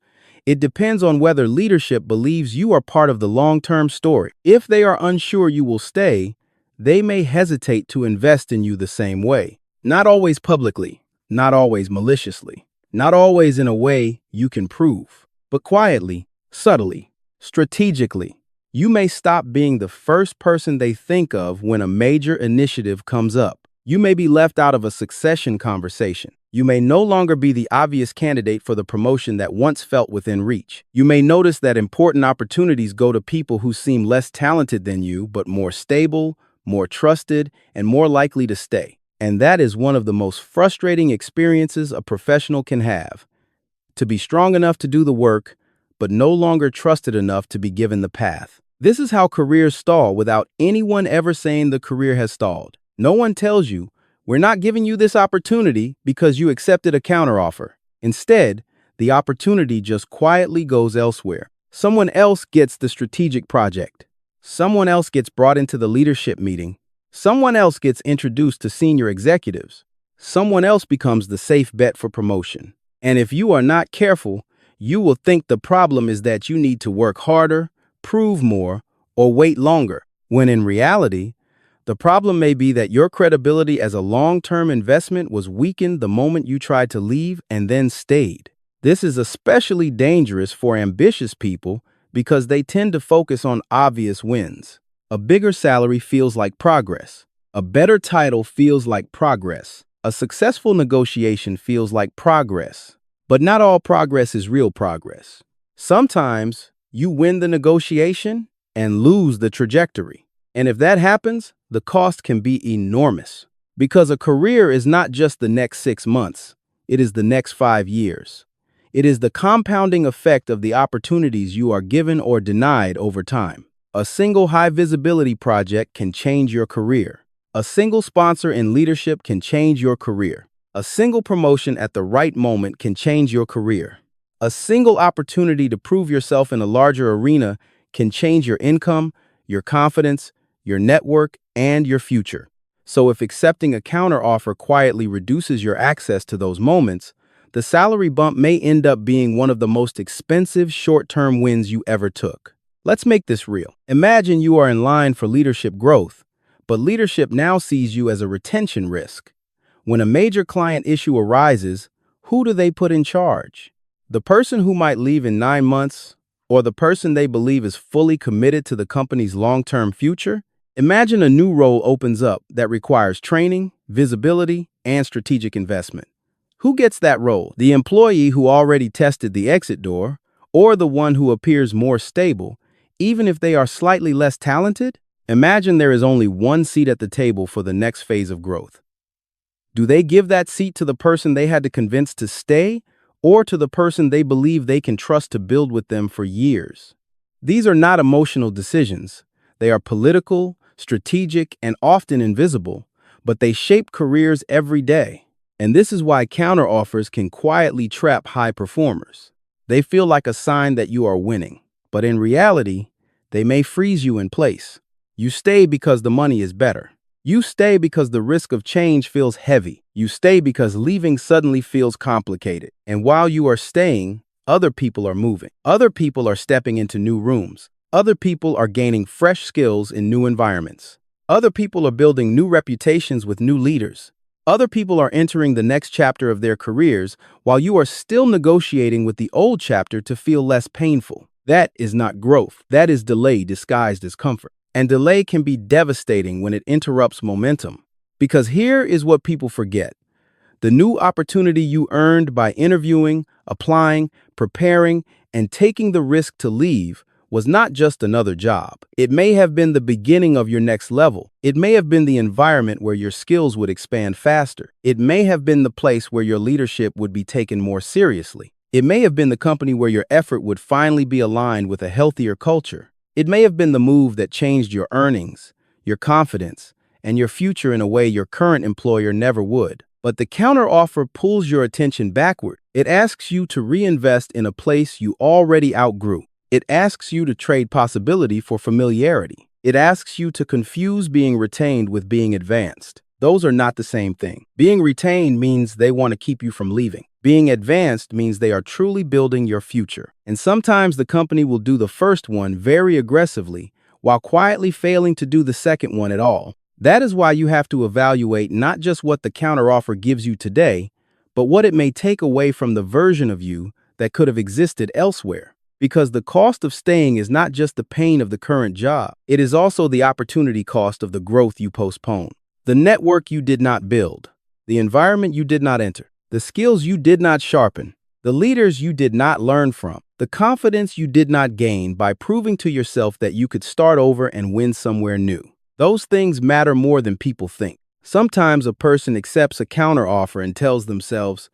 It depends on whether leadership believes you are part of the long-term story. If they are unsure you will stay, they may hesitate to invest in you the same way. Not always publicly, not always maliciously, not always in a way you can prove, but quietly, subtly, strategically. You may stop being the first person they think of when a major initiative comes up. You may be left out of a succession conversation. You may no longer be the obvious candidate for the promotion that once felt within reach. You may notice that important opportunities go to people who seem less talented than you, but more stable, more trusted, and more likely to stay. And that is one of the most frustrating experiences a professional can have. To be strong enough to do the work, but no longer trusted enough to be given the path. This is how careers stall without anyone ever saying the career has stalled. No one tells you, we're not giving you this opportunity because you accepted a counteroffer. Instead, the opportunity just quietly goes elsewhere. Someone else gets the strategic project. Someone else gets brought into the leadership meeting. Someone else gets introduced to senior executives. Someone else becomes the safe bet for promotion. And if you are not careful, you will think the problem is that you need to work harder, prove more, or wait longer, when in reality, the problem may be that your credibility as a long-term investment was weakened the moment you tried to leave and then stayed. This is especially dangerous for ambitious people because they tend to focus on obvious wins. A bigger salary feels like progress. A better title feels like progress. A successful negotiation feels like progress. But not all progress is real progress. Sometimes you win the negotiation and lose the trajectory. And if that happens, the cost can be enormous. Because a career is not just the next 6 months, it is the next 5 years. It is the compounding effect of the opportunities you are given or denied over time. A single high-visibility project can change your career. A single sponsor in leadership can change your career. A single promotion at the right moment can change your career. A single opportunity to prove yourself in a larger arena can change your income, your confidence, your network, and your future. So if accepting a counteroffer quietly reduces your access to those moments, the salary bump may end up being one of the most expensive short-term wins you ever took. Let's make this real. Imagine you are in line for leadership growth, but leadership now sees you as a retention risk. When a major client issue arises, who do they put in charge? The person who might leave in 9 months, or the person they believe is fully committed to the company's long-term future? Imagine a new role opens up that requires training, visibility, and strategic investment. Who gets that role? The employee who already tested the exit door, or the one who appears more stable, even if they are slightly less talented? Imagine there is only one seat at the table for the next phase of growth. Do they give that seat to the person they had to convince to stay, or to the person they believe they can trust to build with them for years? These are not emotional decisions. They are political, strategic, and often invisible, but they shape careers every day. And this is why counteroffers can quietly trap high performers. They feel like a sign that you are winning, but in reality, they may freeze you in place. You stay because the money is better. You stay because the risk of change feels heavy. You stay because leaving suddenly feels complicated. And while you are staying, other people are moving. Other people are stepping into new rooms. Other people are gaining fresh skills in new environments. Other people are building new reputations with new leaders. Other people are entering the next chapter of their careers while you are still negotiating with the old chapter to feel less painful. That is not growth. That is delay disguised as comfort. And delay can be devastating when it interrupts momentum. Because here is what people forget. The new opportunity you earned by interviewing, applying, preparing, and taking the risk to leave was not just another job. It may have been the beginning of your next level. It may have been the environment where your skills would expand faster. It may have been the place where your leadership would be taken more seriously. It may have been the company where your effort would finally be aligned with a healthier culture. It may have been the move that changed your earnings, your confidence, and your future in a way your current employer never would. But the counteroffer pulls your attention backward. It asks you to reinvest in a place you already outgrew. It asks you to trade possibility for familiarity. It asks you to confuse being retained with being advanced. Those are not the same thing. Being retained means they want to keep you from leaving. Being advanced means they are truly building your future. And sometimes the company will do the first one very aggressively while quietly failing to do the second one at all. That is why you have to evaluate not just what the counteroffer gives you today, but what it may take away from the version of you that could have existed elsewhere. Because the cost of staying is not just the pain of the current job, it is also the opportunity cost of the growth you postpone. The network you did not build, the environment you did not enter, the skills you did not sharpen, the leaders you did not learn from, the confidence you did not gain by proving to yourself that you could start over and win somewhere new. Those things matter more than people think. Sometimes a person accepts a counteroffer and tells themselves,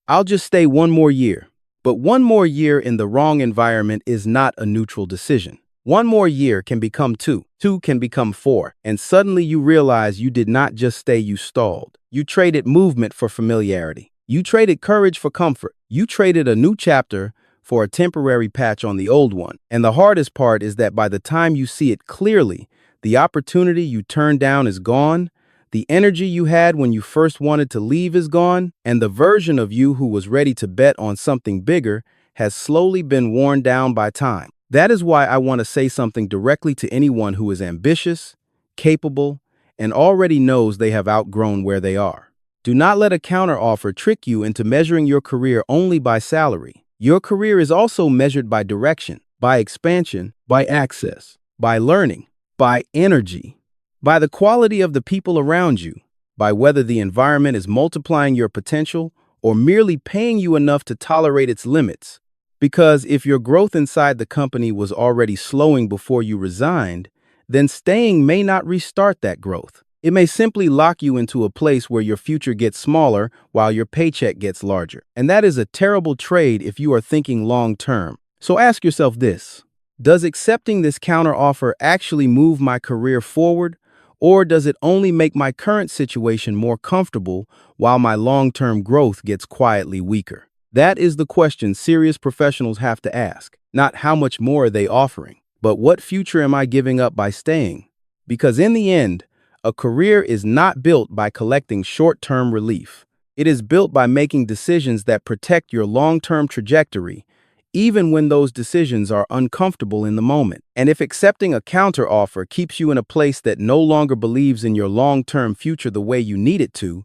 I'll just stay one more year. But one more year in the wrong environment is not a neutral decision. One more year can become two. Two can become four. And suddenly you realize you did not just stay, you stalled. You traded movement for familiarity. You traded courage for comfort. You traded a new chapter for a temporary patch on the old one. And the hardest part is that by the time you see it clearly, the opportunity you turned down is gone. The energy you had when you first wanted to leave is gone, and the version of you who was ready to bet on something bigger has slowly been worn down by time. That is why I want to say something directly to anyone who is ambitious, capable, and already knows they have outgrown where they are. Do not let a counteroffer trick you into measuring your career only by salary. Your career is also measured by direction, by expansion, by access, by learning, by energy, by the quality of the people around you, by whether the environment is multiplying your potential or merely paying you enough to tolerate its limits. Because if your growth inside the company was already slowing before you resigned, then staying may not restart that growth. It may simply lock you into a place where your future gets smaller while your paycheck gets larger. And that is a terrible trade if you are thinking long term. So ask yourself this: does accepting this counteroffer actually move my career forward? Or does it only make my current situation more comfortable while my long-term growth gets quietly weaker? That is the question serious professionals have to ask. Not how much more are they offering, but what future am I giving up by staying? Because in the end, a career is not built by collecting short-term relief. It is built by making decisions that protect your long-term trajectory, even when those decisions are uncomfortable in the moment. And if accepting a counteroffer keeps you in a place that no longer believes in your long-term future the way you need it to,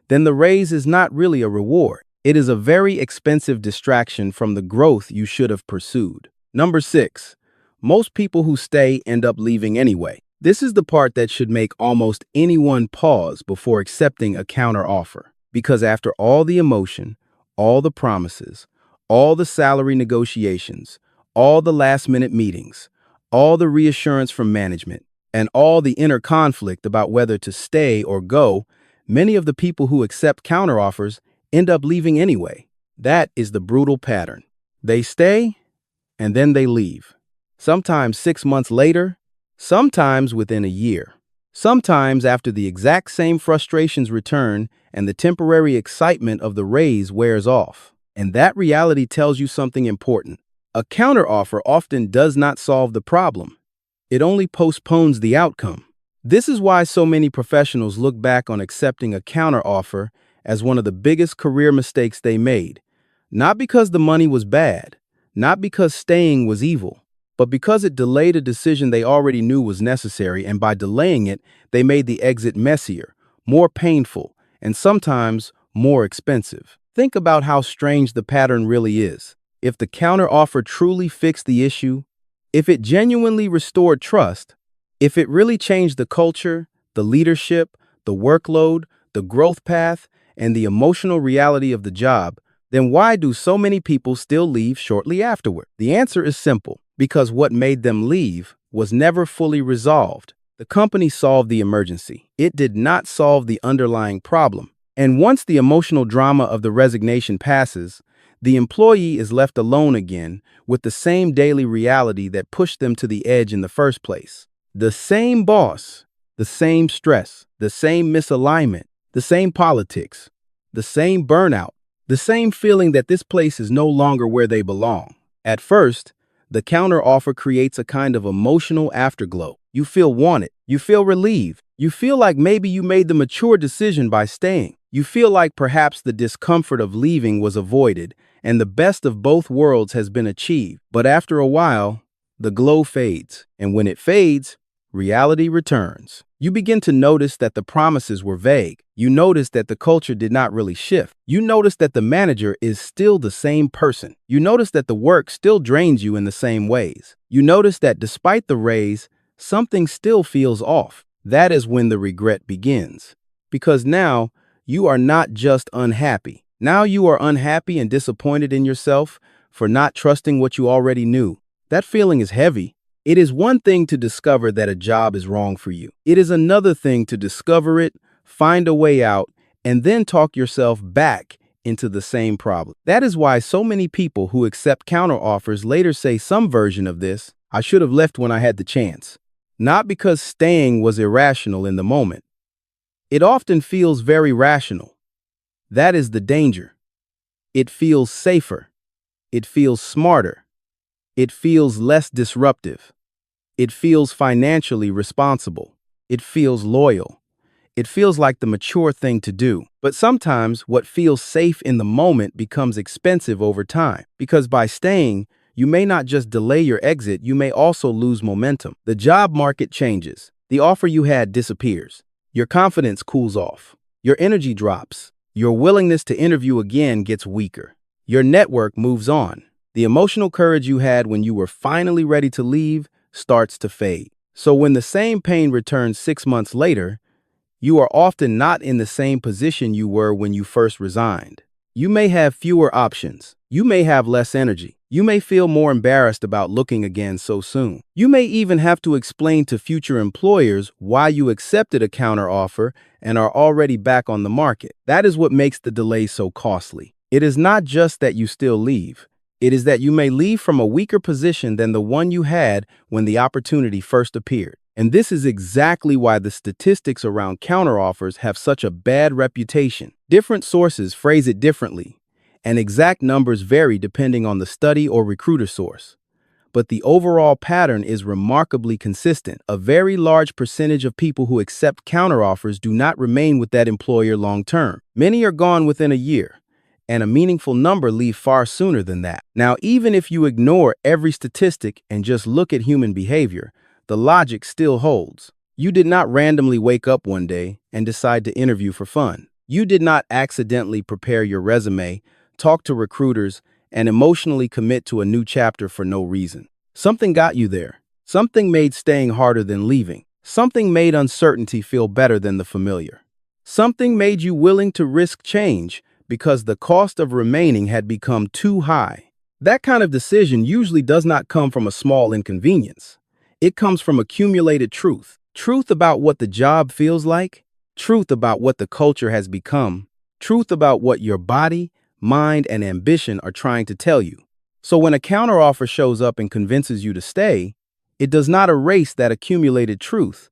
then the raise is not really a reward. It is a very expensive distraction from the growth you should have pursued. Number 6, most people who stay end up leaving anyway. This is the part that should make almost anyone pause before accepting a counteroffer. Because after all the emotion, all the promises, all the salary negotiations, all the last-minute meetings, all the reassurance from management, and all the inner conflict about whether to stay or go, many of the people who accept counteroffers end up leaving anyway. That is the brutal pattern. They stay, and then they leave. Sometimes 6 months later, sometimes within a year. Sometimes after the exact same frustrations return and the temporary excitement of the raise wears off. And that reality tells you something important. A counteroffer often does not solve the problem. It only postpones the outcome. This is why so many professionals look back on accepting a counteroffer as one of the biggest career mistakes they made. Not because the money was bad, not because staying was evil, but because it delayed a decision they already knew was necessary, and by delaying it, they made the exit messier, more painful, and sometimes more expensive. Think about how strange the pattern really is. If the counteroffer truly fixed the issue, if it genuinely restored trust, if it really changed the culture, the leadership, the workload, the growth path, and the emotional reality of the job, then why do so many people still leave shortly afterward? The answer is simple: because what made them leave was never fully resolved. The company solved the emergency. It did not solve the underlying problem. And once the emotional drama of the resignation passes, the employee is left alone again with the same daily reality that pushed them to the edge in the first place. The same boss, the same stress, the same misalignment, the same politics, the same burnout, the same feeling that this place is no longer where they belong. At first, the counteroffer creates a kind of emotional afterglow. You feel wanted. You feel relieved. You feel like maybe you made the mature decision by staying. You feel like perhaps the discomfort of leaving was avoided and the best of both worlds has been achieved. But after a while, the glow fades. And when it fades, reality returns. You begin to notice that the promises were vague. You notice that the culture did not really shift. You notice that the manager is still the same person. You notice that the work still drains you in the same ways. You notice that despite the raise, something still feels off. That is when the regret begins. Because now, you are not just unhappy. Now you are unhappy and disappointed in yourself for not trusting what you already knew. That feeling is heavy. It is one thing to discover that a job is wrong for you. It is another thing to discover it, find a way out, and then talk yourself back into the same problem. That is why so many people who accept counteroffers later say some version of this: I should have left when I had the chance. Not because staying was irrational in the moment. It often feels very rational. That is the danger. It feels safer. It feels smarter. It feels less disruptive. It feels financially responsible. It feels loyal. It feels like the mature thing to do. But sometimes what feels safe in the moment becomes expensive over time, because by staying, you may not just delay your exit, you may also lose momentum. The job market changes. The offer you had disappears. Your confidence cools off. Your energy drops. Your willingness to interview again gets weaker. Your network moves on. The emotional courage you had when you were finally ready to leave starts to fade. So when the same pain returns 6 months later, you are often not in the same position you were when you first resigned. You may have fewer options. You may have less energy. You may feel more embarrassed about looking again so soon. You may even have to explain to future employers why you accepted a counteroffer and are already back on the market. That is what makes the delay so costly. It is not just that you still leave. It is that you may leave from a weaker position than the one you had when the opportunity first appeared. And this is exactly why the statistics around counteroffers have such a bad reputation. Different sources phrase it differently, and exact numbers vary depending on the study or recruiter source. But the overall pattern is remarkably consistent. A very large percentage of people who accept counteroffers do not remain with that employer long term. Many are gone within a year, and a meaningful number leave far sooner than that. Now, even if you ignore every statistic and just look at human behavior, the logic still holds. You did not randomly wake up one day and decide to interview for fun. You did not accidentally prepare your resume, talk to recruiters, and emotionally commit to a new chapter for no reason. Something got you there. Something made staying harder than leaving. Something made uncertainty feel better than the familiar. Something made you willing to risk change because the cost of remaining had become too high. That kind of decision usually does not come from a small inconvenience. It comes from accumulated truth. Truth about what the job feels like, truth about what the culture has become, truth about what your body, mind, and ambition are trying to tell you. So when a counteroffer shows up and convinces you to stay, it does not erase that accumulated truth.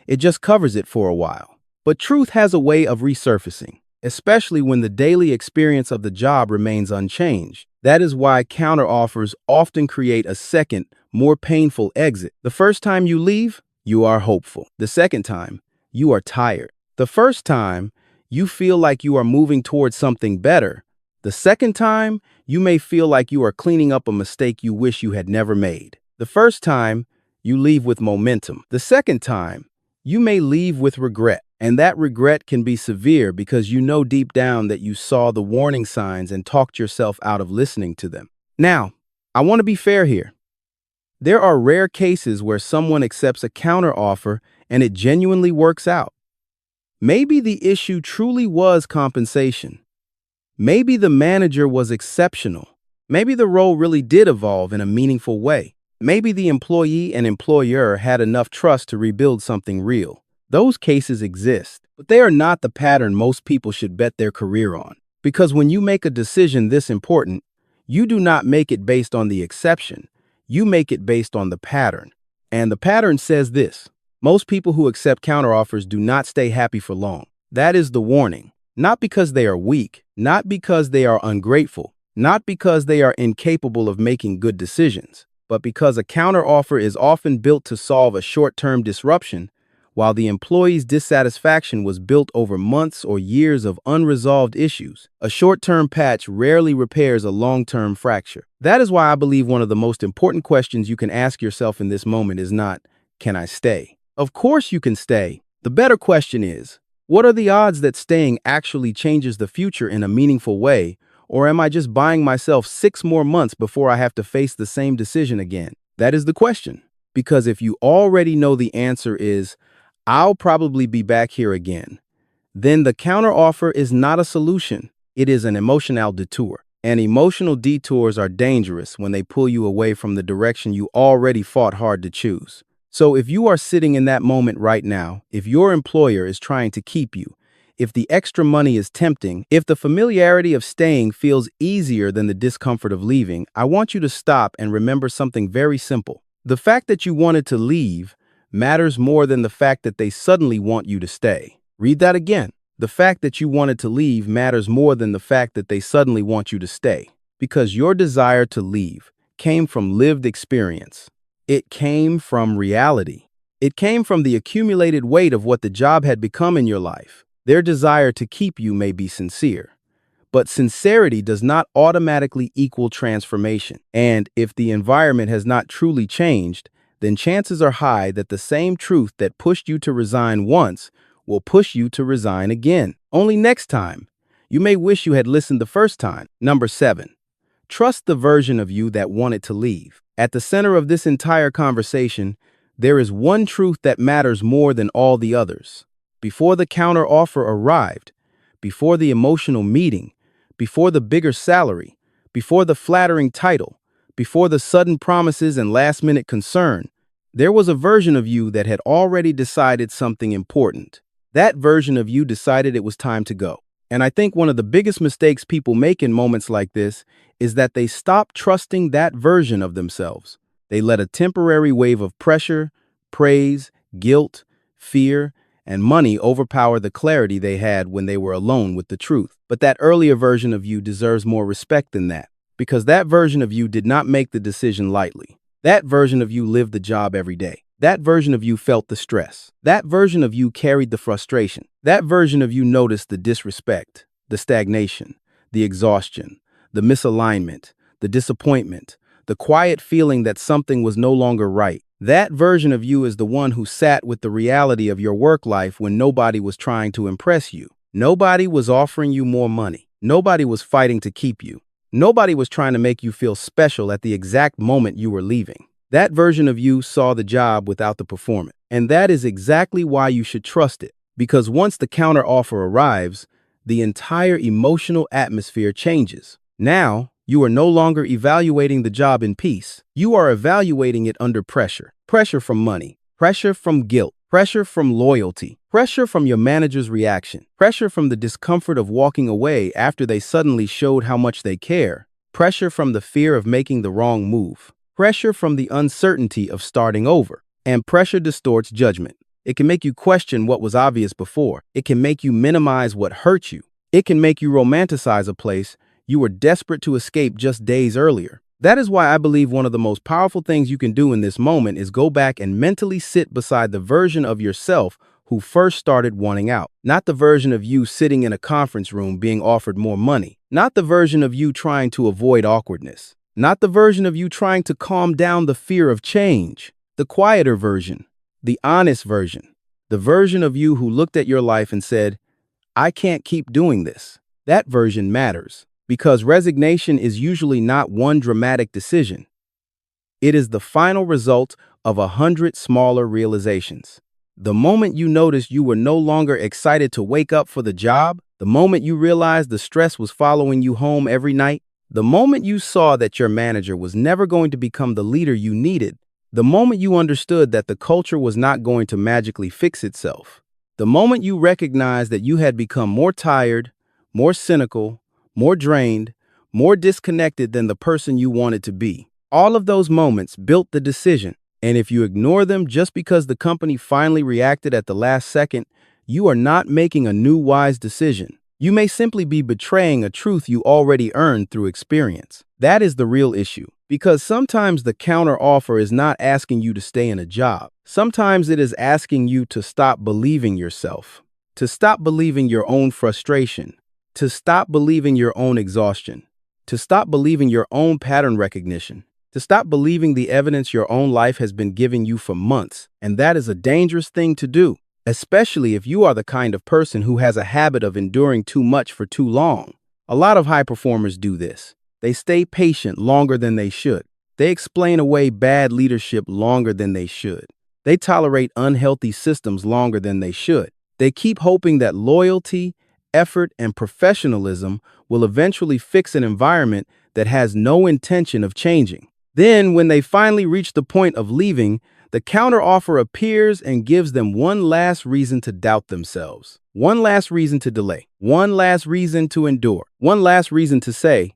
It just covers it for a while. But truth has a way of resurfacing, especially when the daily experience of the job remains unchanged. That is why counteroffers often create a second, more painful exit. The first time you leave, you are hopeful. The second time, you are tired. The first time, you feel like you are moving towards something better. The second time, you may feel like you are cleaning up a mistake you wish you had never made. The first time, you leave with momentum. The second time, you may leave with regret. And that regret can be severe because you know deep down that you saw the warning signs and talked yourself out of listening to them. Now, I want to be fair here. There are rare cases where someone accepts a counteroffer and it genuinely works out. Maybe the issue truly was compensation. Maybe the manager was exceptional. Maybe the role really did evolve in a meaningful way. Maybe the employee and employer had enough trust to rebuild something real. Those cases exist, but they are not the pattern most people should bet their career on. Because when you make a decision this important, you do not make it based on the exception. You make it based on the pattern. And the pattern says this: most people who accept counteroffers do not stay happy for long. That is the warning. Not because they are weak, not because they are ungrateful, not because they are incapable of making good decisions, but because a counteroffer is often built to solve a short-term disruption, while the employee's dissatisfaction was built over months or years of unresolved issues. A short-term patch rarely repairs a long-term fracture. That is why I believe one of the most important questions you can ask yourself in this moment is not, "Can I stay?" Of course you can stay. The better question is, what are the odds that staying actually changes the future in a meaningful way, or am I just buying myself 6 more months before I have to face the same decision again? That is the question. Because if you already know the answer is, "I'll probably be back here again," then the counteroffer is not a solution. It is an emotional detour. And emotional detours are dangerous when they pull you away from the direction you already fought hard to choose. So if you are sitting in that moment right now, if your employer is trying to keep you, if the extra money is tempting, if the familiarity of staying feels easier than the discomfort of leaving, I want you to stop and remember something very simple. The fact that you wanted to leave matters more than the fact that they suddenly want you to stay. Read that again. The fact that you wanted to leave matters more than the fact that they suddenly want you to stay. Because your desire to leave came from lived experience. It came from reality. It came from the accumulated weight of what the job had become in your life. Their desire to keep you may be sincere, but sincerity does not automatically equal transformation. And if the environment has not truly changed, then chances are high that the same truth that pushed you to resign once will push you to resign again. Only next time, you may wish you had listened the first time. Number 7, trust the version of you that wanted to leave. At the center of this entire conversation, there is one truth that matters more than all the others. Before the counteroffer arrived, before the emotional meeting, before the bigger salary, before the flattering title, before the sudden promises and last-minute concern, there was a version of you that had already decided something important. That version of you decided it was time to go. And I think one of the biggest mistakes people make in moments like this is that they stop trusting that version of themselves. They let a temporary wave of pressure, praise, guilt, fear, and money overpower the clarity they had when they were alone with the truth. But that earlier version of you deserves more respect than that, because that version of you did not make the decision lightly. That version of you lived the job every day. That version of you felt the stress. That version of you carried the frustration. That version of you noticed the disrespect, the stagnation, the exhaustion, the misalignment, the disappointment, the quiet feeling that something was no longer right. That version of you is the one who sat with the reality of your work life when nobody was trying to impress you. Nobody was offering you more money. Nobody was fighting to keep you. Nobody was trying to make you feel special at the exact moment you were leaving. That version of you saw the job without the performance. And that is exactly why you should trust it. Because once the counteroffer arrives, the entire emotional atmosphere changes. Now, you are no longer evaluating the job in peace. You are evaluating it under pressure. Pressure from money, pressure from guilt, pressure from loyalty, pressure from your manager's reaction, pressure from the discomfort of walking away after they suddenly showed how much they care, pressure from the fear of making the wrong move, pressure from the uncertainty of starting over. And pressure distorts judgment. It can make you question what was obvious before. It can make you minimize what hurt you. It can make you romanticize a place you were desperate to escape just days earlier. That is why I believe one of the most powerful things you can do in this moment is go back and mentally sit beside the version of yourself who first started wanting out. Not the version of you sitting in a conference room being offered more money. Not the version of you trying to avoid awkwardness. Not the version of you trying to calm down the fear of change. The quieter version. The honest version. The version of you who looked at your life and said, I can't keep doing this. That version matters because resignation is usually not one dramatic decision. It is the final result of 100 smaller realizations. The moment you noticed you were no longer excited to wake up for the job, the moment you realized the stress was following you home every night, the moment you saw that your manager was never going to become the leader you needed, the moment you understood that the culture was not going to magically fix itself, the moment you recognized that you had become more tired, more cynical, more drained, more disconnected than the person you wanted to be. All of those moments built the decision, and if you ignore them just because the company finally reacted at the last second, you are not making a new wise decision. You may simply be betraying a truth you already earned through experience. That is the real issue, because sometimes the counteroffer is not asking you to stay in a job. Sometimes it is asking you to stop believing yourself, to stop believing your own frustration, to stop believing your own exhaustion, to stop believing your own pattern recognition, to stop believing the evidence your own life has been giving you for months. And that is a dangerous thing to do, especially if you are the kind of person who has a habit of enduring too much for too long. A lot of high performers do this. They stay patient longer than they should. They explain away bad leadership longer than they should. They tolerate unhealthy systems longer than they should. They keep hoping that loyalty, effort, and professionalism will eventually fix an environment that has no intention of changing. Then, when they finally reach the point of leaving, the counteroffer appears and gives them one last reason to doubt themselves, one last reason to delay, one last reason to endure, one last reason to say,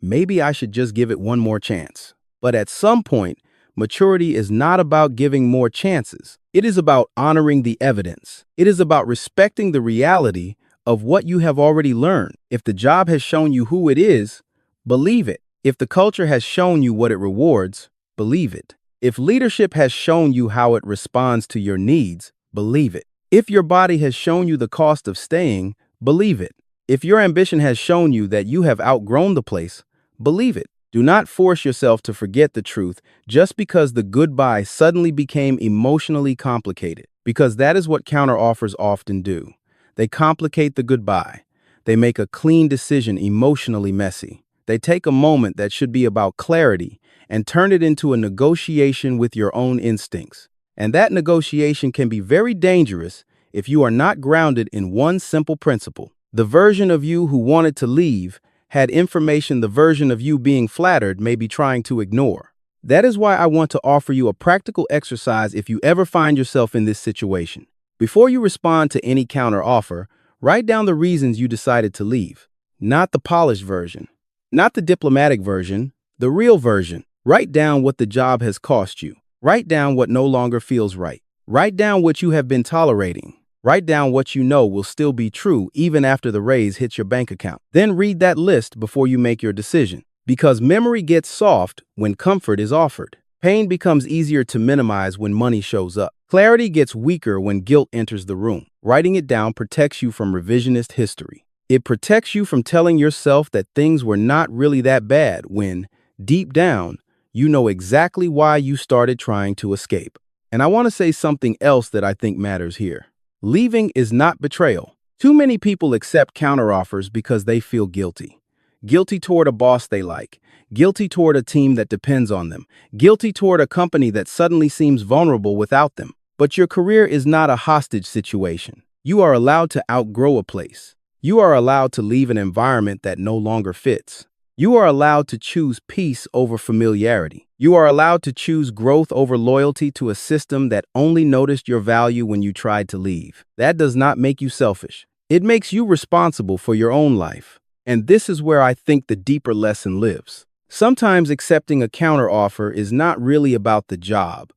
maybe I should just give it one more chance. But at some point, maturity is not about giving more chances. It is about honoring the evidence. It is about respecting the reality of what you have already learned. If the job has shown you who it is, believe it. If the culture has shown you what it rewards, believe it. If leadership has shown you how it responds to your needs, believe it. If your body has shown you the cost of staying, believe it. If your ambition has shown you that you have outgrown the place, believe it. Do not force yourself to forget the truth just because the goodbye suddenly became emotionally complicated, because that is what counteroffers often do. They complicate the goodbye. They make a clean decision emotionally messy. They take a moment that should be about clarity and turn it into a negotiation with your own instincts. And that negotiation can be very dangerous if you are not grounded in one simple principle. The version of you who wanted to leave had information the version of you being flattered may be trying to ignore. That is why I want to offer you a practical exercise if you ever find yourself in this situation. Before you respond to any counteroffer, write down the reasons you decided to leave. Not the polished version, not the diplomatic version, the real version. Write down what the job has cost you. Write down what no longer feels right. Write down what you have been tolerating. Write down what you know will still be true even after the raise hits your bank account. Then read that list before you make your decision. Because memory gets soft when comfort is offered. Pain becomes easier to minimize when money shows up. Clarity gets weaker when guilt enters the room. Writing it down protects you from revisionist history. It protects you from telling yourself that things were not really that bad when, deep down, you know exactly why you started trying to escape. And I want to say something else that I think matters here. Leaving is not betrayal. Too many people accept counteroffers because they feel guilty. Guilty toward a boss they like. Guilty toward a team that depends on them. Guilty toward a company that suddenly seems vulnerable without them. But your career is not a hostage situation. You are allowed to outgrow a place. You are allowed to leave an environment that no longer fits. You are allowed to choose peace over familiarity. You are allowed to choose growth over loyalty to a system that only noticed your value when you tried to leave. That does not make you selfish. It makes you responsible for your own life. And this is where I think the deeper lesson lives. Sometimes accepting a counteroffer is not really about the job.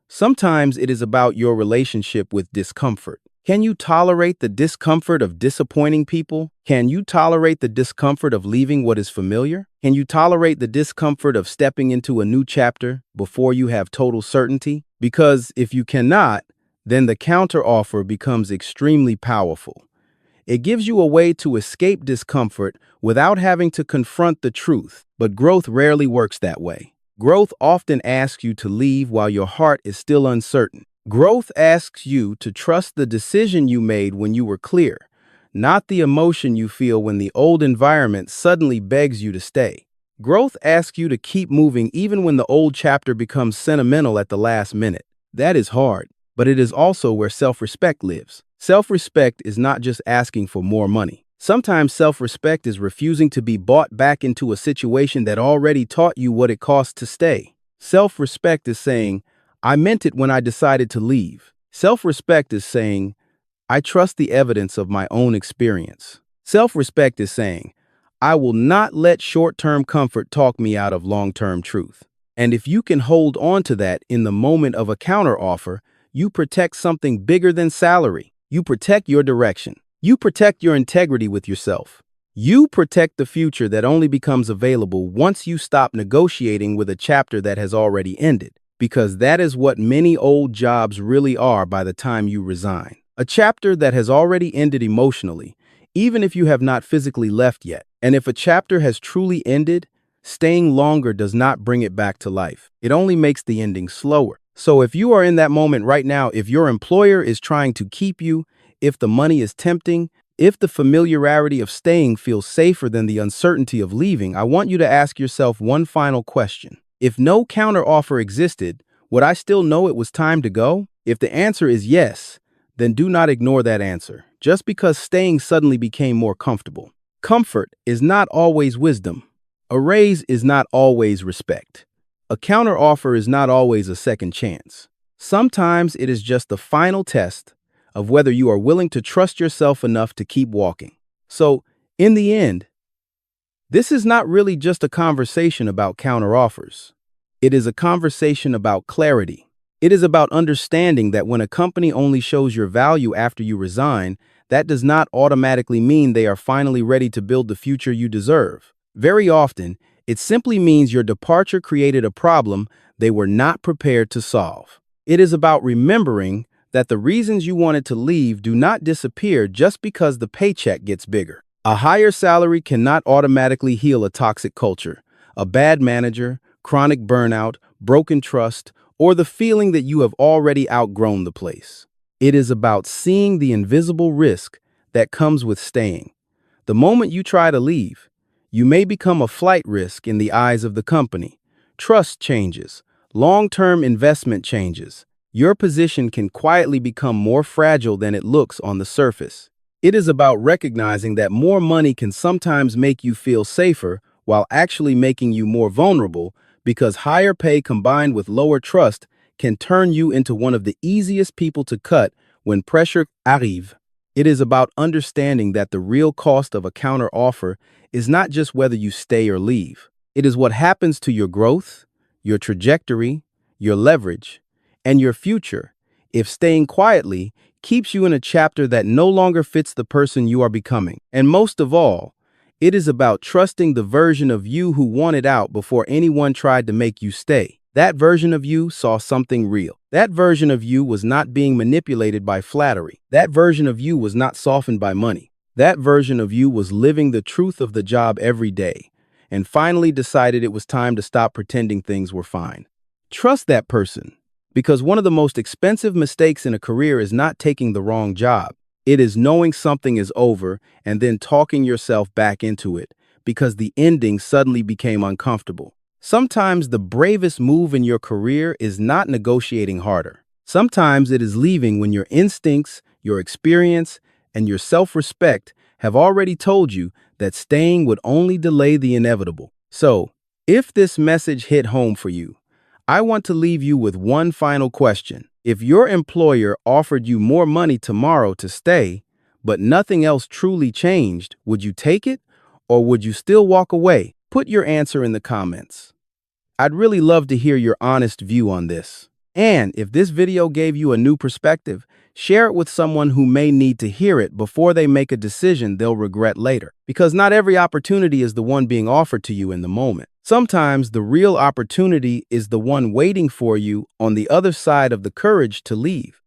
Sometimes it is about your relationship with discomfort. Can you tolerate the discomfort of disappointing people? Can you tolerate the discomfort of leaving what is familiar? Can you tolerate the discomfort of stepping into a new chapter before you have total certainty? Because if you cannot, then the counteroffer becomes extremely powerful. It gives you a way to escape discomfort without having to confront the truth. But growth rarely works that way. Growth often asks you to leave while your heart is still uncertain. Growth asks you to trust the decision you made when you were clear, not the emotion you feel when the old environment suddenly begs you to stay. Growth asks you to keep moving even when the old chapter becomes sentimental at the last minute. That is hard, but it is also where self-respect lives. Self-respect is not just asking for more money. Sometimes self-respect is refusing to be bought back into a situation that already taught you what it costs to stay. Self-respect is saying, I meant it when I decided to leave. Self-respect is saying, I trust the evidence of my own experience. Self-respect is saying, I will not let short-term comfort talk me out of long-term truth. And if you can hold on to that in the moment of a counteroffer, you protect something bigger than salary. You protect your direction. You protect your integrity with yourself. You protect the future that only becomes available once you stop negotiating with a chapter that has already ended, because that is what many old jobs really are by the time you resign. A chapter that has already ended emotionally, even if you have not physically left yet. And if a chapter has truly ended, staying longer does not bring it back to life. It only makes the ending slower. So if you are in that moment right now, if your employer is trying to keep you, if the money is tempting, if the familiarity of staying feels safer than the uncertainty of leaving, I want you to ask yourself one final question. If no counteroffer existed, would I still know it was time to go? If the answer is yes, then do not ignore that answer, just because staying suddenly became more comfortable. Comfort is not always wisdom. A raise is not always respect. A counteroffer is not always a second chance. Sometimes it is just the final test of whether you are willing to trust yourself enough to keep walking. So, in the end, this is not really just a conversation about counteroffers. It is a conversation about clarity. It is about understanding that when a company only shows your value after you resign, that does not automatically mean they are finally ready to build the future you deserve. Very often, it simply means your departure created a problem they were not prepared to solve. It is about remembering that the reasons you wanted to leave do not disappear just because the paycheck gets bigger. A higher salary cannot automatically heal a toxic culture, a bad manager, chronic burnout, broken trust, or the feeling that you have already outgrown the place. It is about seeing the invisible risk that comes with staying. The moment you try to leave, you may become a flight risk in the eyes of the company. Trust changes. Long-term investment changes. Your position can quietly become more fragile than it looks on the surface. It is about recognizing that more money can sometimes make you feel safer while actually making you more vulnerable, because higher pay combined with lower trust can turn you into one of the easiest people to cut when pressure arrive. It is about understanding that the real cost of a counteroffer is not just whether you stay or leave. It is what happens to your growth, your trajectory, your leverage, and your future if staying quietly keeps you in a chapter that no longer fits the person you are becoming. And most of all, it is about trusting the version of you who wanted out before anyone tried to make you stay. That version of you saw something real. That version of you was not being manipulated by flattery. That version of you was not softened by money. That version of you was living the truth of the job every day and finally decided it was time to stop pretending things were fine. Trust that person, because one of the most expensive mistakes in a career is not taking the wrong job. It is knowing something is over and then talking yourself back into it because the ending suddenly became uncomfortable. Sometimes the bravest move in your career is not negotiating harder. Sometimes it is leaving when your instincts, your experience, and your self-respect have already told you that staying would only delay the inevitable. So, if this message hit home for you, I want to leave you with one final question. If your employer offered you more money tomorrow to stay, but nothing else truly changed, would you take it, or would you still walk away? Put your answer in the comments. I'd really love to hear your honest view on this. And if this video gave you a new perspective, share it with someone who may need to hear it before they make a decision they'll regret later. Because not every opportunity is the one being offered to you in the moment. Sometimes the real opportunity is the one waiting for you on the other side of the courage to leave.